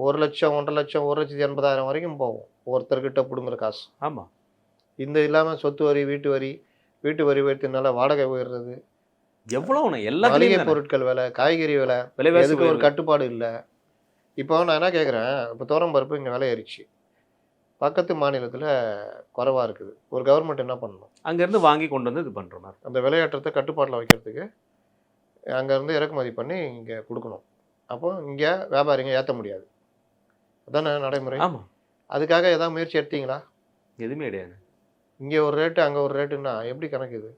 1 லட்சம், 1.5 லட்சம், 1,80,000 வரைக்கும் போகும் ஒருத்தர்கிட்ட பிடுங்குற காசு. இந்த இல்லாம சொத்து வரி, வீட்டு வரி உயர்த்தினால வாடகை உயர்றது, எவ்வளவு மளிகை பொருட்கள் விலை, காய்கறி விலை, எதுக்கு ஒரு கட்டுப்பாடு இல்லை. இப்போ நான் என்ன கேட்குறேன், இப்போ துவரம் பருப்பு இங்கே விலை ஏறிச்சு, பக்கத்து மாநிலத்தில் குறைவாக இருக்குது. ஒரு கவர்மெண்ட் என்ன பண்ணணும்? அங்கேருந்து வாங்கி கொண்டு வந்து இது பண்ணுறோம். அந்த விலையேற்றத்தை கட்டுப்பாட்டில் வைக்கிறதுக்கு அங்கேருந்து இறக்குமதி பண்ணி இங்கே கொடுக்கணும். அப்போ இங்கே வியாபாரிங்க ஏற்ற முடியாது. அதானே நடைமுறை. ஆமாம். அதுக்காக ஏதாவது முயற்சி எடுத்தீங்களா? எதுவுமே கிடையாது. இங்கே ஒரு ரேட்டு அங்கே ஒரு ரேட்டுன்னா எப்படி கணக்கு இது?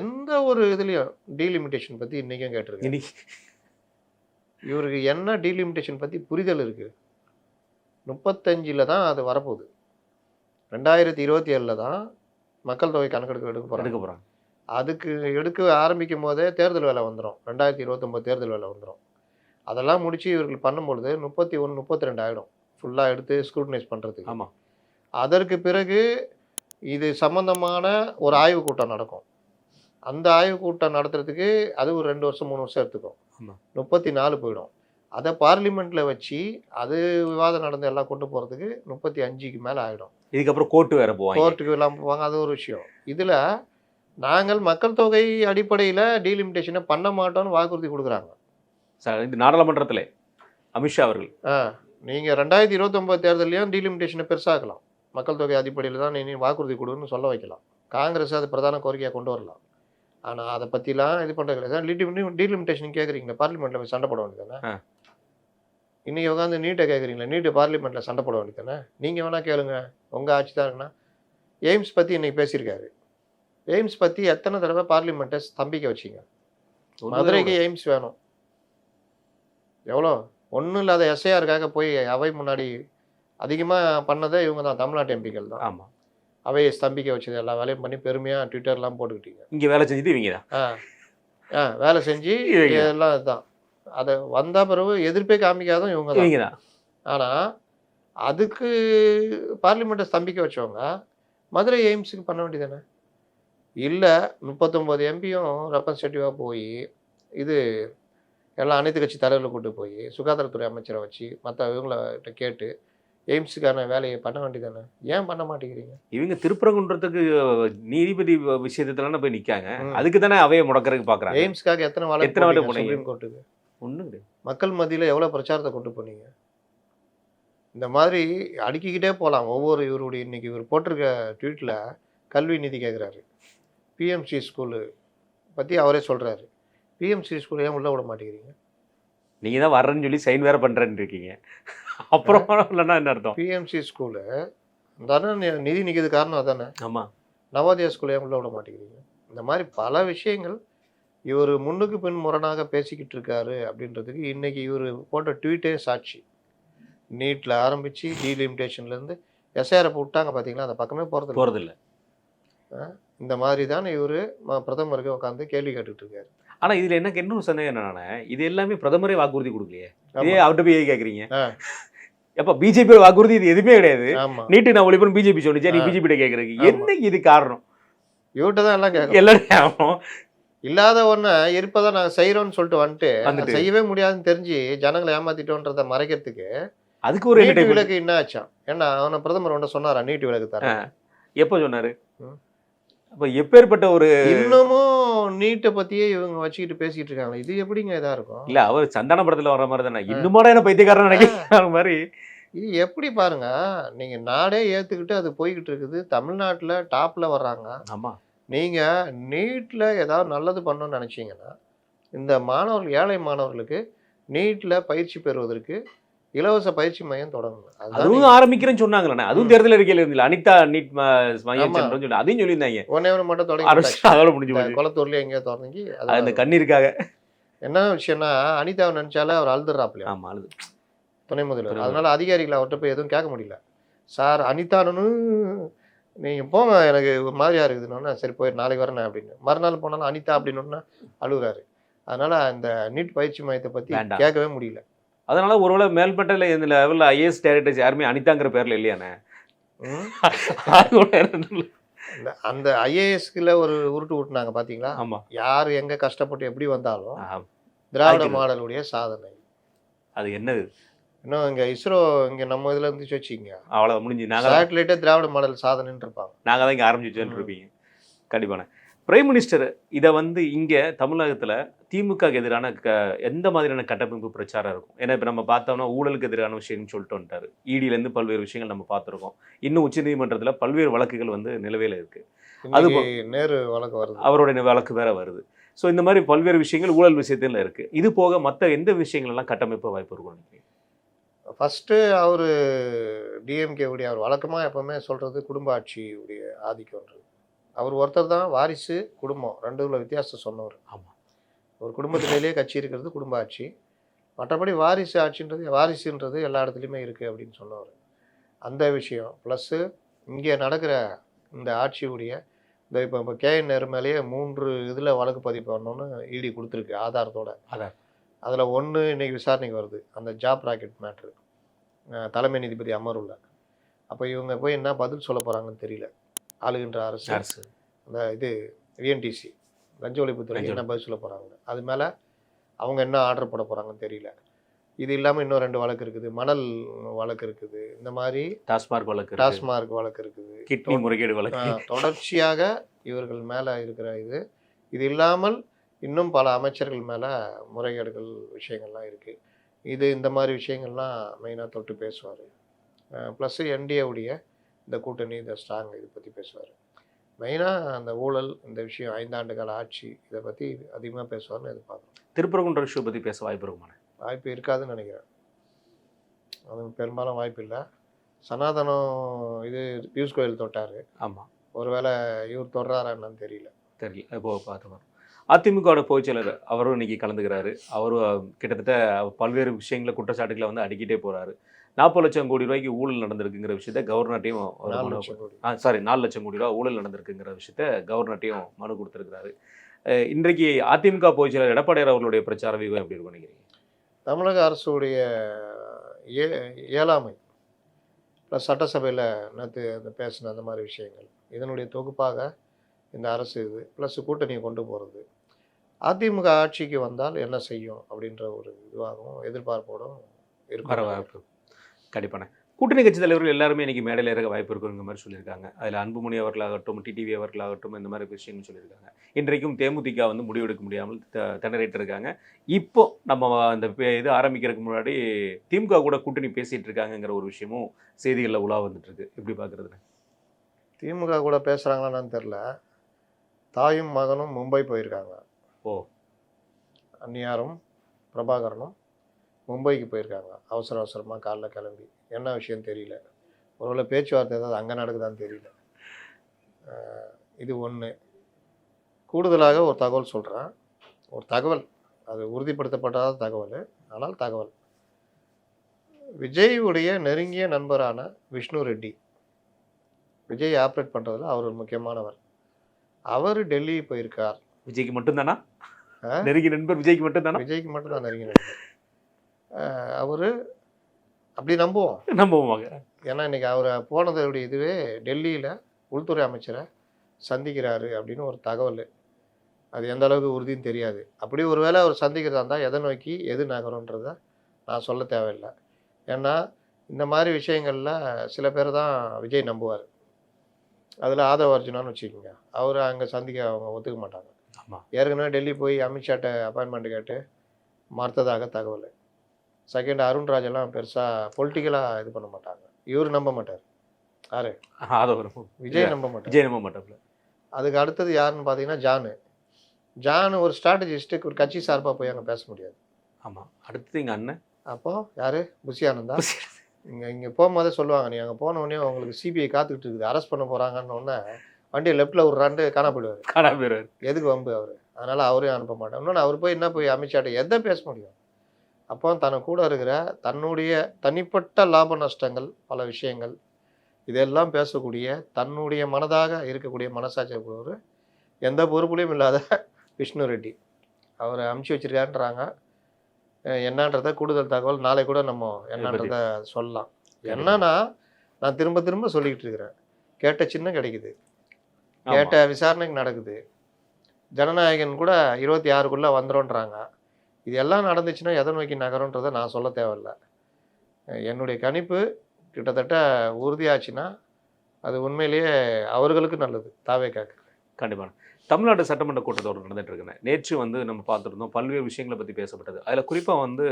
எந்த ஒரு இதுலேயும் டீலிமிட்டேஷன் பற்றி இன்றைக்கும் கேட்டிருக்கேன். இவருக்கு என்ன டீலிமிட்டேஷன் பற்றி புரிதல் இருக்குது? 35 தான் அது வரப்போகுது. 2027 தான் மக்கள் தொகை கணக்கெடுக்க போகிறாங்க. அதுக்கு எடுக்க ஆரம்பிக்கும் போதே தேர்தல் வேலை வந்துடும். 2029 தேர்தல் வேலை வந்துடும். அதெல்லாம் முடிச்சு இவர்கள் பண்ணும்பொழுது 31, 32 ஆகிடும் ஃபுல்லாக எடுத்து ஸ்க்ரூட்டனைஸ் பண்ணுறதுக்கு. ஆமாம். அதற்கு பிறகு இது சம்பந்தமான ஒரு ஆய்வுக் கூட்டம் நடக்கும். அந்த ஆய்வுக் கூட்டம் நடத்துறதுக்கு அது ஒரு 2 வருஷம் 3 வருஷம் எடுத்துக்கும். 34 போயிடும். அதை பார்லிமெண்ட்டில் வச்சு அது விவாதம் நடந்து எல்லாம் கொண்டு போகிறதுக்கு 35க்கு மேலே ஆகிடும். இதுக்கப்புறம் கோர்ட்டு வேறு போவாங்க, கோர்ட்டுக்கு எல்லாம் போவாங்க. அது ஒரு விஷயம். இதில் நாங்கள் மக்கள் தொகை அடிப்படையில் டீலிமிட்டேஷனை பண்ண மாட்டோம்னு வாக்குறுதி கொடுக்குறாங்க சார். இந்த நாடாளுமன்றத்தில் அமித்ஷா அவர்கள் நீங்கள் 2029 தேர்தலையும் டீலிமிட்டேஷனை பெருசாக்கலாம், மக்கள் தொகை அடிப்படையில் தான் நீ வாக்குறுதி கொடுன்னு சொல்ல வைக்கலாம். காங்கிரஸ் அது பிரதான கோரிக்கையாக கொண்டு வரலாம். ஆனால் அதை பற்றிலாம் இது பண்ணுறது கிடையாது. டீலிமிட்டேஷன் கேட்குறீங்களா, பார்லிமெண்ட்டில் போய் சண்டை போட வேண்டியது தானே? இன்றைக்கி உட்காந்து நீட்டை கேட்குறீங்களா, நீட்டு பார்லிமெண்ட்டில் சண்டை போட வேண்டியது தானே? நீங்கள் வேணால் கேளுங்க, உங்கள் ஆட்சி தான் இருக்குன்னா. எய்ம்ஸ் பற்றி இன்றைக்கி பேசியிருக்காரு. எய்ம்ஸ் பற்றி எத்தனை தடவை பார்லிமெண்ட்டை ஸ்தம்பிக்க வச்சிங்க? மதுரைக்கு எய்ம்ஸ் வேணும், எவ்வளோ? ஒன்றும் இல்லாத எஸ்ஐஆருக்காக போய் அவை முன்னாடி அதிகமாக பண்ணதே இவங்க தான், தமிழ்நாட்டு எம்பிக்கள் தான். ஆமாம், அவையை ஸ்தம்பிக்க வச்சது எல்லா வேலையும் பண்ணி பெருமையாக ட்விட்டர்லாம் போட்டுக்கிட்டீங்க. இங்கே வேலை செஞ்சுட்டு இவங்க தான் வேலை செஞ்சு எல்லாம் இதுதான். அதை வந்த பிறகு எதிர்ப்பே காமிக்காதும் இவங்க தான். ஆனால் அதுக்கு பார்லிமெண்ட்டை ஸ்தம்பிக்க வச்சவங்க மதுரை எய்ம்ஸுக்கு பண்ண வேண்டியதானே? இல்லை 39 எம்பியும் ரெப்ரசன்டேட்டிவாக போய் இது எல்லாம் அனைத்து கட்சி தலைவர்களை கூட்டு போய் சுகாதாரத்துறை அமைச்சரை வச்சு மற்ற இவங்கள்ட்ட கேட்டு எய்ம்ஸுக்கான வேலையை பண்ண வேண்டியதானே? ஏன் பண்ண மாட்டேங்கிறீங்க? இவங்க திருப்பரங்குன்றத்துக்கு நீதிபதி விஷயத்துல போய் நிற்காங்க, அதுக்கு தானே அவையை முடக்கிறதுக்கு பார்க்குறாங்க. எய்ம்ஸ்க்காக எத்தனை வாழை சுப்ரீம் கோர்ட்டுக்கு? ஒன்றும் கிடையாது. மக்கள் மத்தியில் எவ்வளோ பிரச்சாரத்தை கொண்டு போனீங்க? இந்த மாதிரி அடுக்கிக்கிட்டே போகலாம். ஒவ்வொரு இவருடைய இன்னைக்கு இவர் போட்டிருக்க ட்வீட்டில் கல்வி நிதி கேட்குறாரு. பிஎம்சி ஸ்கூலு பற்றி அவரே சொல்கிறாரு. பிஎம்சி ஸ்கூல் ஏன் உள்ளே விட மாட்டேங்கிறீங்க? நீங்கள் தான் வர்றேன்னு சொல்லி சைன் வேறு பண்ணுறேன்னு இருக்கீங்க, அப்புறம் இல்லைன்னா என்ன அர்த்தம்? பிஎம்சி ஸ்கூலு தானே நிதி நிற்கிறது காரணம் அதானே? ஆமாம். நவோதயா ஸ்கூல் ஏன் உள்ளே விட மாட்டேங்கிறீங்க? இந்த மாதிரி பல விஷயங்கள் இவர் முன்னுக்கு பின் முரணாக பேசிக்கிட்டு இருக்காரு அப்படின்றதுக்கு இன்றைக்கி இவர் போட்ட ட்வீட்டே சாட்சி. நீட்டில் ஆரம்பித்து டீலிமிட்டேஷன்லேருந்து எஸ்ஐஆரை விட்டாங்க பார்த்தீங்களா, அந்த பக்கமே போகிறதில்ல. இந்த மாதிரி தான் இவர் பிரதமருக்கு உட்காந்து கேள்வி கேட்டுட்டு இருக்காரு. ஆனால் இதில் எனக்கு இன்னொரு சந்தேகம் என்னன்னா, இது எல்லாமே பிரதமரே வாக்குறுதி கொடுக்கலையே, இதே அவர்கிட்ட போய் கேட்குறீங்க. எப்போ பிஜேபி வாக்குறுதி இது எதுவுமே கிடையாது. நீட்டு நான் ஒழிப்புன்னு பிஜேபி சொன்னிச்சா, நீ பிஜேபிட்ட கேட்குறதுக்கு என்ன இது காரணம்? இவர்கிட்ட தான் எல்லாம் கேட்க எல்லாரும் இல்லாத ஒன்றை இருப்பதை நாங்கள் செய்கிறோன்னு சொல்லிட்டு வந்துட்டு செய்யவே முடியாதுன்னு தெரிஞ்சு ஜனங்களை ஏமாத்திட்டோன்றதை மறைக்கிறதுக்கு அதுக்கு ஒரு நீட்டு விலக்கு என்ன ஆச்சான்? ஏன்னா அவனை பிரதமர் ஒன்று சொன்னாரா நீட்டு விலக்கு தர? எப்போ சொன்னாரு? அப்போ எப்பேற்பட்ட ஒரு இன்னமும் நீட்டை பற்றியே இவங்க வச்சுக்கிட்டு பேசிக்கிட்டு இருக்காங்க. இது எப்படிங்க இதாக இருக்கும்? இல்லை, அவர் சந்தான படத்தில் வர மாதிரி தானே, இன்னுமாடா என்ன பைத்தியக்காரன் நினைக்கிற மாதிரி. இது எப்படி பாருங்க, நீங்கள் நாடே ஏற்றுக்கிட்டு அது போய்கிட்டு இருக்குது, தமிழ்நாட்டில் டாப்பில் வர்றாங்க. ஆமாம். நீங்கள் நீட்டில் ஏதாவது நல்லது பண்ணணும்னு நினச்சிங்கன்னா இந்த மாணவர்கள், ஏழை மாணவர்களுக்கு நீட்டில் பயிற்சி பெறுவதற்கு இலவச பயிற்சி மையம் தொடங்கணும். அதுவும் ஆரம்பிக்கிறேன்னு சொன்னாங்களே, அதுவும் தேர்தல் அறிக்கையில் இருந்தில்ல, அனிதா நீட் மையம் சொல்லி அதையும் சொல்லியிருந்தாங்க. ஒன்னே மட்டும் தொடங்கி அதோட முடிஞ்சு போச்சு. குளத்தூர்லேயே எங்கேயோ தொடங்கி அந்த கண்ணீருக்காக. என்ன விஷயம்னா அனிதாவை நினச்சாலே அவர் அழுதுறாப்லையா? ஆமாம், அழுது துணை முதல்வர். அதனால அதிகாரிகளை அவர்கிட்ட போய் எதுவும் கேட்க முடியல. சார் அனிதானு நீங்கள் போங்க, எனக்கு ஒரு மாதிரியாக இருக்குதுன்னா சரி போய் நாளைக்கு வரேன் அப்படின்னு. மறுநாள் போனாலும் அனிதா அப்படின்னா அழுகுறாரு. அதனால் அந்த நீட் பயிற்சி மையத்தை பற்றி கேட்கவே முடியல. அதனால ஒருவேளை மேல்பட்டல இந்த லெவலில் ஐஏஎஸ் டைரக்டர்ஸ் யாருமே அனிதாங்கிற பேரில் இல்லையானே? அந்த ஐஏஎஸ்கில் ஒரு உருட்டு விட்டுனாங்க பார்த்தீங்களா? ஆமாம். யார் எங்கே கஷ்டப்பட்டு எப்படி வந்தாலும் திராவிட மாடலுடைய சாதனை அது என்னது? இன்னும் இங்கே இஸ்ரோ இங்கே நம்ம இதில் இருந்துச்சு வச்சுக்கிங்க, அவ்வளோ முடிஞ்சு. நாங்கள் சேட்டலைட்டே திராவிட மாடல் சாதனைன்னு இருப்பாங்க. நாங்கள் தான் இங்கே ஆரம்பிச்சுட்டு இருப்பீங்க கண்டிப்பான. பிரைம் மினிஸ்டர் இதை இங்கே தமிழகத்தில் திமுகவுக்கு எதிரான எந்த மாதிரியான கட்டமைப்பு பிரச்சாரம் இருக்கும்? ஏன்னா இப்போ நம்ம பார்த்தோம்னா ஊழலுக்கு எதிரான விஷயம்னு சொல்லிட்டு வந்துட்டார். இடியிலேருந்து பல்வேறு விஷயங்கள் நம்ம பார்த்துருக்கோம். இன்னும் உச்சநீதிமன்றத்தில் பல்வேறு வழக்குகள் நிலவையில் இருக்குது. அது நேரு வழக்கு வருது, அவருடைய வழக்கு வேற வருது. ஸோ இந்த மாதிரி பல்வேறு விஷயங்கள் ஊழல் விஷயத்தில் இருக்குது. இது போக மற்ற எந்த விஷயங்கள்லாம் கட்டமைப்பு வாய்ப்பு இருக்கும்? ஃபஸ்ட்டு அவர் டிஎம்கேவுடைய அவர் வழக்கமாக எப்போவுமே சொல்கிறது குடும்ப ஆட்சியுடைய ஆதிக்கம்ன்றது. அவர் ஒருத்தர் தான் வாரிசு குடும்பம் ரெண்டுல வித்தியாசம் சொன்னவர். ஆமாம். ஒரு குடும்பத்திலேயே கட்சி இருக்கிறது குடும்ப ஆட்சி, மற்றபடி வாரிசு வாரிசுன்றது எல்லா இடத்துலையுமே இருக்குது அப்படின்னு சொன்னவர். அந்த விஷயம் ப்ளஸ்ஸு இங்கே நடக்கிற இந்த ஆட்சியுடைய இந்த இப்போ கேஎன் நேரு மேலேயே 3 இதில் வழக்கு பதிவு பண்ணணுன்னு இடி கொடுத்துருக்கு ஆதாரத்தோட. அதில் 1 இன்றைக்கி விசாரணைக்கு வருது, அந்த ஜாப் ராக்கெட் மேட்ரு, தலைமை நீதிபதி அமர்வில். அப்போ இவங்க போய் என்ன பதில் சொல்ல போகிறாங்கன்னு தெரியல. ஆளுகின்ற அரசு அந்த இது விஎன்டிசி லஞ்ச ஒழிப்புத்துறை என்ன பதில் சொல்ல போகிறாங்க, அது மேலே அவங்க என்ன ஆர்டர் போட போகிறாங்கன்னு தெரியல. இது இல்லாமல் இன்னும் 2 வழக்கு இருக்குது, மணல் வழக்கு இருக்குது, இந்த மாதிரி டாஸ்மார்க் வழக்கு இருக்குது, கிட்னி முறைகேடு வழக்கு, தொடர்ச்சியாக இவர்கள் மேலே இருக்கிற இது இல்லாமல் இன்னும் பல அமைச்சர்கள் மேலே முறைகேடுகள் விஷயங்கள்லாம் இருக்குது. இந்த மாதிரி விஷயங்கள்லாம் மெயினாக தொட்டு பேசுவார். ப்ளஸ்ஸு என்டிஏவுடைய இந்த கூட்டணி, இந்த ஸ்ட்ராங் இதை பற்றி பேசுவார். மெயினாக அந்த ஊழல், இந்த விஷயம் 5 ஆண்டு கால ஆட்சி, இதை பற்றி அதிகமாக பேசுவார்னு எதிர்பார்க்குறோம். திருப்பரங்குன்ற இஷ்யூ பற்றி பேச வாய்ப்பு இருக்குமா? வாய்ப்பு இருக்காதுன்னு நினைக்கிறேன். அது பெரும்பாலும் வாய்ப்பு இல்லை. சனாதனம் பியூஷ் கோயல் தொட்டார். ஆமாம், ஒருவேளை இவர் தொடுறாரா என்னன்னு தெரியல. இப்போ பார்த்து அதிமுகவோட பொதுச்செயலர் அவரும் இன்னைக்கு கலந்துக்கிறாரு. அவரும் கிட்டத்தட்ட பல்வேறு விஷயங்களை குற்றச்சாட்டுகளை வந்து அடிக்கிட்டே போகிறாரு. 40 லட்சம் கோடி ரூபாய்க்கு ஊழல் நடந்திருக்குங்கிற விஷயத்த கவர்னர்ட்டையும் 4 லட்சம் கோடி ரூபா ஊழல் நடந்திருக்குங்கிற விஷயத்த கவர்னர்ட்டையும் மனு கொடுத்துருக்கிறாரு. இன்றைக்கு அதிமுக பொதுச்செயலர் எடப்பாடியார் அவர்களுடைய பிரச்சார வியூகம் எப்படி இருக்கும் நினைக்கிறீங்க? தமிழக அரசுடைய இயலாமை ப்ளஸ் சட்டசபையில் நேற்று அந்த பேசின அந்த மாதிரி விஷயங்கள், இதனுடைய தொகுப்பாக இந்த அரசு ப்ளஸ் கூட்டணியை கொண்டு போகிறது. அதிமுக ஆட்சிக்கு வந்தால் என்ன செய்யும் அப்படின்ற ஒரு இதுவாகவும் எதிர்பார்ப்போடும் இருக்கும். கண்டிப்பான கூட்டணி கட்சி தலைவர்கள் எல்லாருமே இன்னைக்கு மேடையில் இருக்க வாய்ப்பு இருக்குங்கிற மாதிரி சொல்லியிருக்காங்க. அதில் அன்புமணி அவர்களாகட்டும், டிடிவி அவர்களாகட்டும், இந்த மாதிரி விஷயங்கள் சொல்லியிருக்காங்க. இன்றைக்கும் தேமுதிக வந்து முடிவெடுக்க முடியாமல் திணறிட்டு இருக்காங்க. இப்போ நம்ம அந்த ஆரம்பிக்கிறதுக்கு முன்னாடி திமுக கூட கூட்டணி பேசிகிட்டு இருக்காங்கங்கிற ஒரு விஷயமும் செய்திகளில் உலா வந்துட்டு இருக்கு. எப்படி பார்க்குறதுன்னு? திமுக கூட பேசுகிறாங்களான்னு தெரில. தாயும் மகனும் மும்பை போயிருக்காங்க. அந்நியாரும் பிரபாகரனும் மும்பைக்கு போயிருக்காங்க. அவசரமாக காலைல கிளம்பி. என்ன விஷயம் தெரியல. ஒருவேளை பேச்சுவார்த்தை ஏதாவது அங்கே நடக்குதான்னு தெரியல. இது ஒன்று. கூடுதலாக ஒரு தகவல் சொல்கிறேன். ஒரு தகவல், அது உறுதிப்படுத்தப்படாத தகவல், ஆனால் தகவல். விஜய்வுடைய நெருங்கிய நண்பரான விஷ்ணு ரெட்டி, விஜய் ஆப்ரேட் பண்ணுறதுல அவர் ஒரு முக்கியமானவர். அவர் டெல்லி போயிருக்கார். விஜய்க்கு மட்டும்தானா நெருங்கிய நண்பர்? விஜய்க்கு மட்டும்தானா? விஜய்க்கு மட்டும்தான் நெருங்கிய நண்பர். அவர் அப்படி நம்புவோம். ஏன்னா இன்றைக்கி அவர் போனதோடைய இதுவே டெல்லியில் உள்துறை அமைச்சரை சந்திக்கிறாரு அப்படின்னு ஒரு தகவல். அது எந்த அளவுக்கு உறுதின்னு தெரியாது. அப்படி ஒரு வேளை அவர் சந்திக்கிறதா இருந்தால் எதை நோக்கி எது நகரும்ன்றதை நான் சொல்ல தேவையில்லை. ஏன்னா இந்த மாதிரி விஷயங்களில் சில பேர் தான் விஜய் நம்புவார். அதில் ஆதவ அர்ஜுனான்னு வச்சுக்கோங்க. அவர் அங்கே சந்திக்க அவங்க ஒத்துக்க மாட்டாங்க. ஏற்கனவே டெல்லி போய் அமித்ஷாட்ட அப்பாயின்மெண்ட் கேட்டு மறுத்ததாக தகவல். செகண்ட் அருண்ராஜெல்லாம் பெருசாக பொலிட்டிக்கலாக இது பண்ண மாட்டாங்க. இவர் நம்ப மாட்டார். யாரு? விஜய் நம்ப மாட்டார். அதுக்கு அடுத்தது யாருன்னு பார்த்தீங்கன்னா ஜானு ஒரு ஸ்ட்ராட்டஜிஸ்ட்டுக்கு ஒரு கட்சி சார்பாக போய் அங்கே பேச முடியாது. ஆமாம். அடுத்தது எங்கள் அண்ணன். அப்போது யார்? புஷி ஆனந்தா. இங்கே போகும்போதே சொல்லுவாங்க, நீ அங்கே போனோடனே உங்களுக்கு சிபிஐ காத்துக்கிட்டு இருக்குது, அரெஸ்ட் பண்ண போகிறாங்கன்னொன்னே வண்டியை லெஃப்ட்டில் ஒரு ரெண்டு காணா போயிடுவார். எதுக்கு வம்பு அவர்? அதனால் அவரையும் அனுப்ப மாட்டேன். இன்னொன்று அவர் போய் அமித்ஷாட்ட எதை பேச முடியும்? அப்போ தன கூட இருக்கிற தன்னுடைய தனிப்பட்ட லாப நஷ்டங்கள், பல விஷயங்கள், இதெல்லாம் பேசக்கூடிய தன்னுடைய மனதாக இருக்கக்கூடிய மனசாட்சி ஒரு எந்த பொறுப்புலையும் இல்லாத விஷ்ணு ரெட்டி அவரை அமுச்சு வச்சிருக்காருன்றாங்க. என்னன்றத கூடுதல் தகவல் நாளை கூட நம்ம என்னன்றத சொல்லலாம். என்னன்னா நான் திரும்ப சொல்லிக்கிட்டு இருக்கிறேன், கேட்ட சின்னம் கிடைக்குது, கேட்ட விசாரணைக்கு நடக்குது. ஜனநாயகன் கூட 26க்குள்ளே வந்துடும்ன்றாங்க. இது எல்லாம் நடந்துச்சுன்னா எதை நோக்கி நகரும்ன்றதை நான் சொல்ல தேவையில்லை. என்னுடைய கணிப்பு கிட்டத்தட்ட உறுதியாச்சுன்னா அது உண்மையிலேயே அவர்களுக்கு நல்லது, தாவேக்காக்கு. கண்டிப்பாக. தமிழ்நாடு சட்டமன்ற கூட்டத்தொடர் நடந்துட்டு இருக்குங்க. நேற்று வந்து நம்ம பார்த்துருந்தோம், பல்வேறு விஷயங்களை பற்றி பேசப்பட்டது. அதில் குறிப்பாக வந்து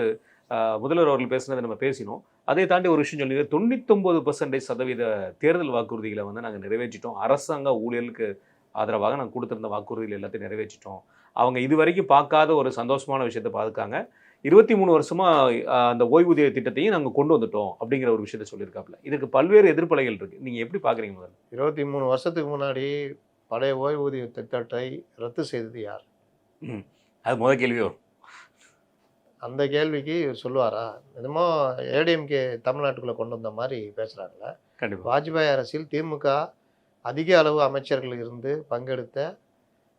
முதல்வர் அவர்கள் பேசினதை நம்ம பேசினோம். அதை தாண்டி ஒரு விஷயம் சொல்லி 99% தேர்தல் வாக்குறுதிகளை வந்து நாங்கள் நிறைவேற்றிட்டோம். அரசாங்க ஊழியர்களுக்கு ஆதரவாக நாங்கள் கொடுத்துருந்த வாக்குறுதிகள் எல்லாத்தையும் நிறைவேற்றிட்டோம். அவங்க இது வரைக்கும் பார்க்காத ஒரு சந்தோஷமான விஷயத்தை பார்த்துக்காங்க. 23 வருஷமாக அந்த ஓய்வூதிய திட்டத்தையும் நாங்கள் கொண்டு வந்துட்டோம் அப்படிங்கிற ஒரு விஷயத்த சொல்லியிருக்காப்புல. இதுக்கு பல்வேறு எதிர்ப்பலைகள் இருக்குது. நீங்கள் எப்படி பார்க்குறீங்க? முதல்ல 23 வருஷத்துக்கு முன்னாடி பழைய ஓய்வூதிய திட்டத்தை ரத்து செய்தது யார்? அது முதல் கேள்வி வரும். அந்த கேள்விக்கு சொல்லுவாரா? என்னமோ ஏடிஎம்கே தமிழ்நாட்டுக்குள்ளே கொண்டு வந்த மாதிரி பேசுகிறாங்களே. கண்டிப்பாக. வாஜ்பாய் அரசில் திமுக அதிக அளவு அமைச்சர்கள் இருந்து பங்கெடுத்த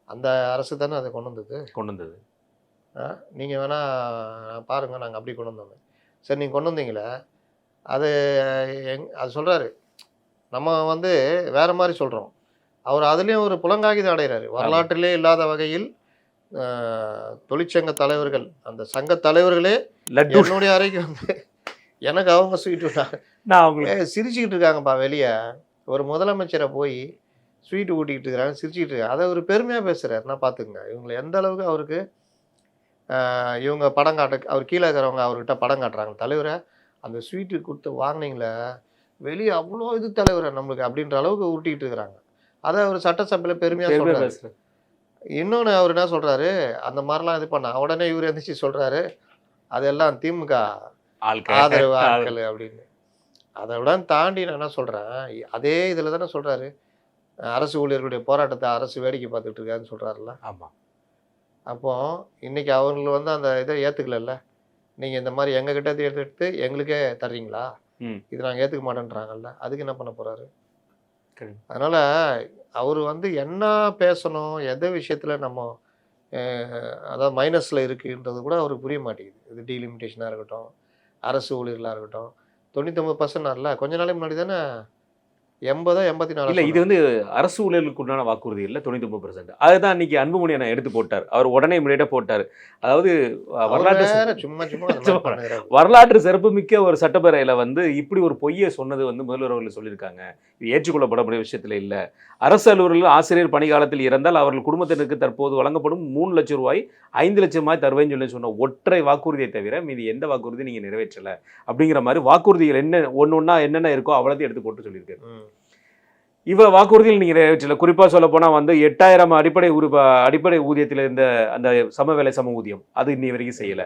அந்த அரசு தானே அதை கொண்டு வந்தது. நீங்கள் வேணால் பாருங்கள், நாங்கள் அப்படி கொண்டு வந்தோம். சரி, நீங்கள் கொண்டு வந்தீங்களே, அது அது சொல்கிறாரு. நம்ம வந்து வேறு மாதிரி சொல்கிறோம். அவர் அதுலேயும் ஒரு புலங்காகிதம் அடைகிறாரு. வரலாற்றிலே இல்லாத வகையில் தொழிற்சங்க தலைவர்கள், அந்த சங்க தலைவர்களே என்னுடைய அறைக்கு வந்து எனக்கு அவங்க ஸ்வீட் சிரிச்சுக்கிட்டு இருக்காங்கப்பா வெளியே. ஒரு முதலமைச்சரை போய் ஸ்வீட்டு ஊட்டிக்கிட்டு இருக்கிறாங்க, சிரிச்சுக்கிட்டு இருக்காங்க. அதை ஒரு பெருமையாக பேசுகிறார். நான் பார்த்துக்குங்க இவங்களை எந்த அளவுக்கு அவருக்கு இவங்க படம் காட்ட, அவர் கீழே இருக்கிறவங்க அவர்கிட்ட படம் காட்டுறாங்க. தலைவரை அந்த ஸ்வீட்டு கொடுத்து வாங்கினீங்களே வெளியே அவ்வளோ இது தலைவரை நம்மளுக்கு அப்படின்ற அளவுக்கு ஊட்டிக்கிட்டு இருக்கிறாங்க. அதை அவர் சட்டசபையில் பெருமையாக சொல்கிறார். இன்னொன்று அவர் என்ன சொல்கிறாரு, அந்த மாதிரிலாம் இது பண்ண உடனே இவர் எந்திரிச்சு சொல்கிறாரு அதெல்லாம் திமுக ஆதரவு ஆட்கள் அப்படின்னு. அதை விட தாண்டி நான் என்ன சொல்கிறேன், அதே இதில் தானே சொல்கிறாரு அரசு ஊழியர்களுடைய போராட்டத்தை அரசு வேடிக்கை பார்த்துட்டு இருக்காருன்னு சொல்கிறாருல்ல. ஆமாம். அப்போ இன்னைக்கு அவர்கள் வந்து அந்த இதை ஏற்றுக்கல. நீங்கள் இந்த மாதிரி எங்ககிட்ட எடுத்து எங்களுக்கே தர்றீங்களா, இது நாங்கள் ஏற்றுக்க மாட்டேன்றாங்கல்ல, அதுக்கு என்ன பண்ண போகிறாரு? அதனால் அவர் வந்து என்ன பேசணும், எந்த விஷயத்தில் நம்ம அதாவது மைனஸில் இருக்குன்றது கூட அவருக்கு புரிய மாட்டேங்குது. இது டீலிமிட்டேஷனாக இருக்கட்டும், அரசு ஊழியர்களாக இருக்கட்டும். 99% கொஞ்ச நாளைக்கு முன்னாடி தானே 80-84. இல்லை, இது வந்து அரசு ஊழியர்களுக்கு உண்டான வாக்குறுதி இல்லை 99%. அதுதான் இன்னைக்கு அன்புமணி நான் எடுத்து போட்டார். அவர் உடனே முன்னாடியே போட்டார். அதாவது வரலாற்று சிறப்புமிக்க ஒரு சட்டப்பேரவையில் வந்து இப்படி ஒரு பொய்யை சொன்னது வந்து முதல்வர் அவர்கள் சொல்லியிருக்காங்க. இது ஏற்றுக்கொள்ளப்படக்கூடிய விஷயத்தில் இல்லை. அரசு அலுவலர்கள் ஆசிரியர் பணிக்காலத்தில் இறந்தால் அவர்கள் குடும்பத்தினருக்கு தற்போது வழங்கப்படும் 3 லட்சம் ரூபாய் 5 லட்சம் ரூபாய் தருவேன்னு சொன்ன ஒற்றை வாக்குறுதியை தவிர மீது எந்த வாக்குறுதி நீங்கள் நிறைவேற்றலை அப்படிங்கிற மாதிரி வாக்குறுதிகள் என்ன ஒன்று என்னென்ன இருக்கோ அவ்வளோத்தையும் எடுத்து போட்டு சொல்லியிருக்காரு. இவ்வளோ வாக்குறுதியில் நீங்கள் நிறைவேற்றல. குறிப்பாக சொல்ல போனால் வந்து 8000 அடிப்படை ஊதியத்தில் இருந்த அந்த சம வேலை சம ஊதியம் அது இன்னி வரைக்கும் செய்யலை.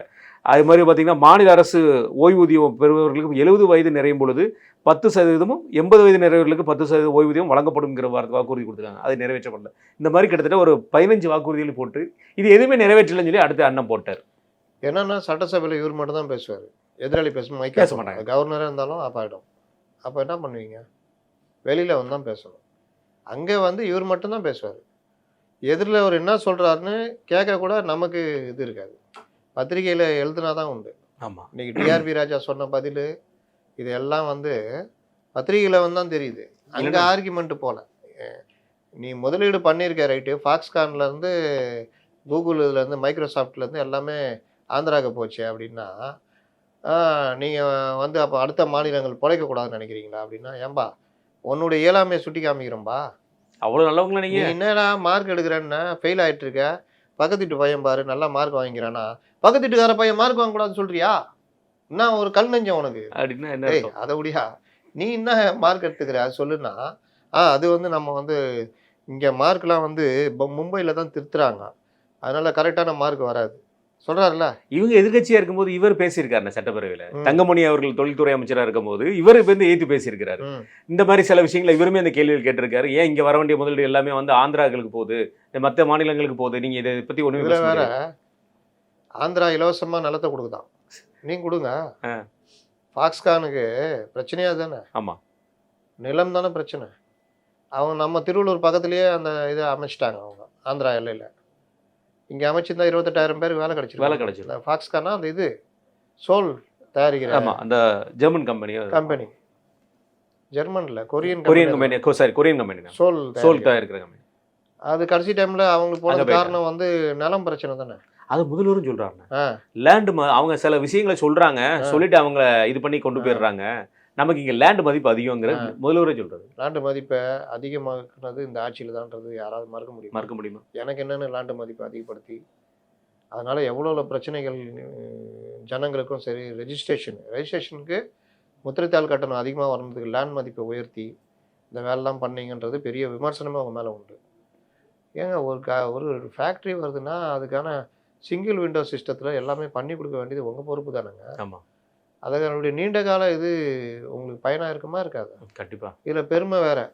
அது மாதிரி பார்த்தீங்கன்னா மாநில அரசு ஓய்வூதியம் பெறுபவர்களுக்கு 70 வயது நிறையும் பொழுது 10%, 80 வயது நிறைவர்களுக்கு 10% ஓய்வூதியம் வழங்கப்படும்ங்கிற வாக்குறுதி கொடுத்துருக்காங்க. அது நிறைவேற்றப்படல. இந்த மாதிரி கிட்டத்தட்ட ஒரு 15 வாக்குறுதிகள் போட்டு இது எதுவுமே நிறைவேற்றலன்னு சொல்லி அடுத்து அண்ணன் போட்டார். என்னன்னா சட்டசபையில் இவர் மட்டும் தான் பேசுவார், எதிராளி பேச மாட்டாங்க. கவர்னராக இருந்தாலும் அப்போ ஆகிடும். அப்போ என்ன பண்ணுவீங்க? வெளியில் வந்து தான் பேசணும். அங்கே வந்து இவர் மட்டும்தான் பேசுவார். எதிரில் அவர் என்ன சொல்கிறாருன்னு கேட்க கூட நமக்கு இது இருக்காது. பத்திரிகையில் எழுதுனா தான் உண்டு. ஆமாம். இன்றைக்கி டிஆர்பி ராஜா சொன்ன பதில் இது எல்லாம் வந்து பத்திரிகையில் வந்து தான் தெரியுது. அங்கே ஆர்கியூமெண்ட்டு போல. நீ முதலீடு பண்ணியிருக்க ரைட்டு, ஃபாக்ஸ்கான்லேருந்து கூகுள் இதுலேருந்து மைக்ரோசாஃப்ட்லேருந்து எல்லாமே ஆந்திராவுக்கு போச்சு அப்படின்னா நீங்கள் வந்து அப்போ அடுத்த மாநிலங்கள் பிழைக்கக்கூடாதுன்னு நினைக்கிறீங்களா அப்படின்னா, ஏன்பா உன்னுடைய இயலாமையை சுட்டி காமிக்கிறோம்பா, அவ்வளோ நல்லவங்களா நீ என்னடா மார்க் எடுக்கிறேன்னா ஃபெயில் ஆகிட்டு இருக்க, பக்கத்து வீட்டு பையன் பாரு நல்லா மார்க் வாங்கிக்கிறானா, பக்கத்து வீட்டுக்கார பையன் மார்க் வாங்கக்கூடாதுன்னு சொல்றியா? என்ன ஒரு கல் நெஞ்சம் உனக்கு அப்படின்னா என்ன? அதை விடியா நீ என்ன மார்க் எடுத்துக்கிற அது சொல்லுன்னா, அது வந்து நம்ம வந்து இங்கே மார்க்லாம் வந்து மும்பையில் தான் திருத்துறாங்க, அதனால கரெக்டான மார்க் வராது சொல்றாருல. இவங்க எதிர்கட்சியா இருக்கும்போது இவர் பேசியிருக்காரு சட்டப்பேரவையில். தங்கமணி அவர்கள் தொழில்துறை அமைச்சராக இருக்கும்போது இவர் இப்போ வந்து ஏற்று பேசியிருக்கிறாரு. இந்த மாதிரி சில விஷயங்களை இவருமே அந்த கேள்விகள் கேட்டிருக்காரு. ஏன் இங்கே வர வேண்டிய முதலீடு எல்லாமே வந்து ஆந்திராக்களுக்கு போகுது, மற்ற மாநிலங்களுக்கு போகுது, நீங்கள் இதை பற்றி ஒன்றுமே வேற. ஆந்திரா இலவசமாக நிலத்தை கொடுக்குதான், நீங்க கொடுங்க. ஃபாக்ஸ்கானுக்கு பிரச்சனையா தானே? ஆமாம், நிலம் தானே பிரச்சனை. அவங்க நம்ம திருவள்ளூர் பக்கத்துலேயே அந்த இதை அமைச்சிட்டாங்க அவங்க ஆந்திரா எல்லையில். இங்கே அமைச்சிருந்தா 28,000 பேருக்கு வேலை கிடைச்சிருக்கு. ஃபாக்ஸ்கானா அந்த இது சோல் தயாரிக்கிற, ஆமாம், அந்த ஜெர்மன் கம்பெனி ஜெர்மனில் கொரியன் கம்பெனி சோல் தயாரிக்கிற கம்பெனி. அது கடைசி டைமில் அவங்களுக்கு போன காரணம் வந்து நிலம் பிரச்சனை தானே. அது முதல்வரும் சொல்கிறாங்க. லேண்டு அவங்க சில விஷயங்களை சொல்கிறாங்க, சொல்லிட்டு அவங்க இது பண்ணி கொண்டு போயிடுறாங்க. நமக்கு இங்கே லேண்டு மதிப்பு அதிகங்கிற முதல்வரே சொல்கிறது. லேண்டு மதிப்பை அதிகமாக்குனது இந்த ஆட்சியில் தான்றது யாராவது மறுக்க முடியுமா? எனக்கு என்னென்னு லேண்டு மதிப்பை அதிகப்படுத்தி அதனால் எவ்வளோ பிரச்சனைகள் ஜனங்களுக்கும் சரி. ரெஜிஸ்ட்ரேஷனுக்கு முத்திரைத்தாள் கட்டணம் அதிகமாக வரதுக்கு லேண்ட் மதிப்பை உயர்த்தி இந்த வேலைலாம் பண்ணீங்கன்றது பெரிய விமர்சனமே அவங்க மேலே உண்டு. ஏங்க ஒரு ஃபேக்ட்ரி வருதுன்னா அதுக்கான சிங்கிள் விண்டோ சிஸ்டத்தில் எல்லாமே பண்ணி கொடுக்க வேண்டியது உங்கள் பொறுப்பு தானேங்க. ஆமாம். அதனுடைய நீண்ட கால இது உங்களுக்கு பயனாக இருக்குமா இருக்காது? கண்டிப்பாக. இதில் பெருமை வேறு.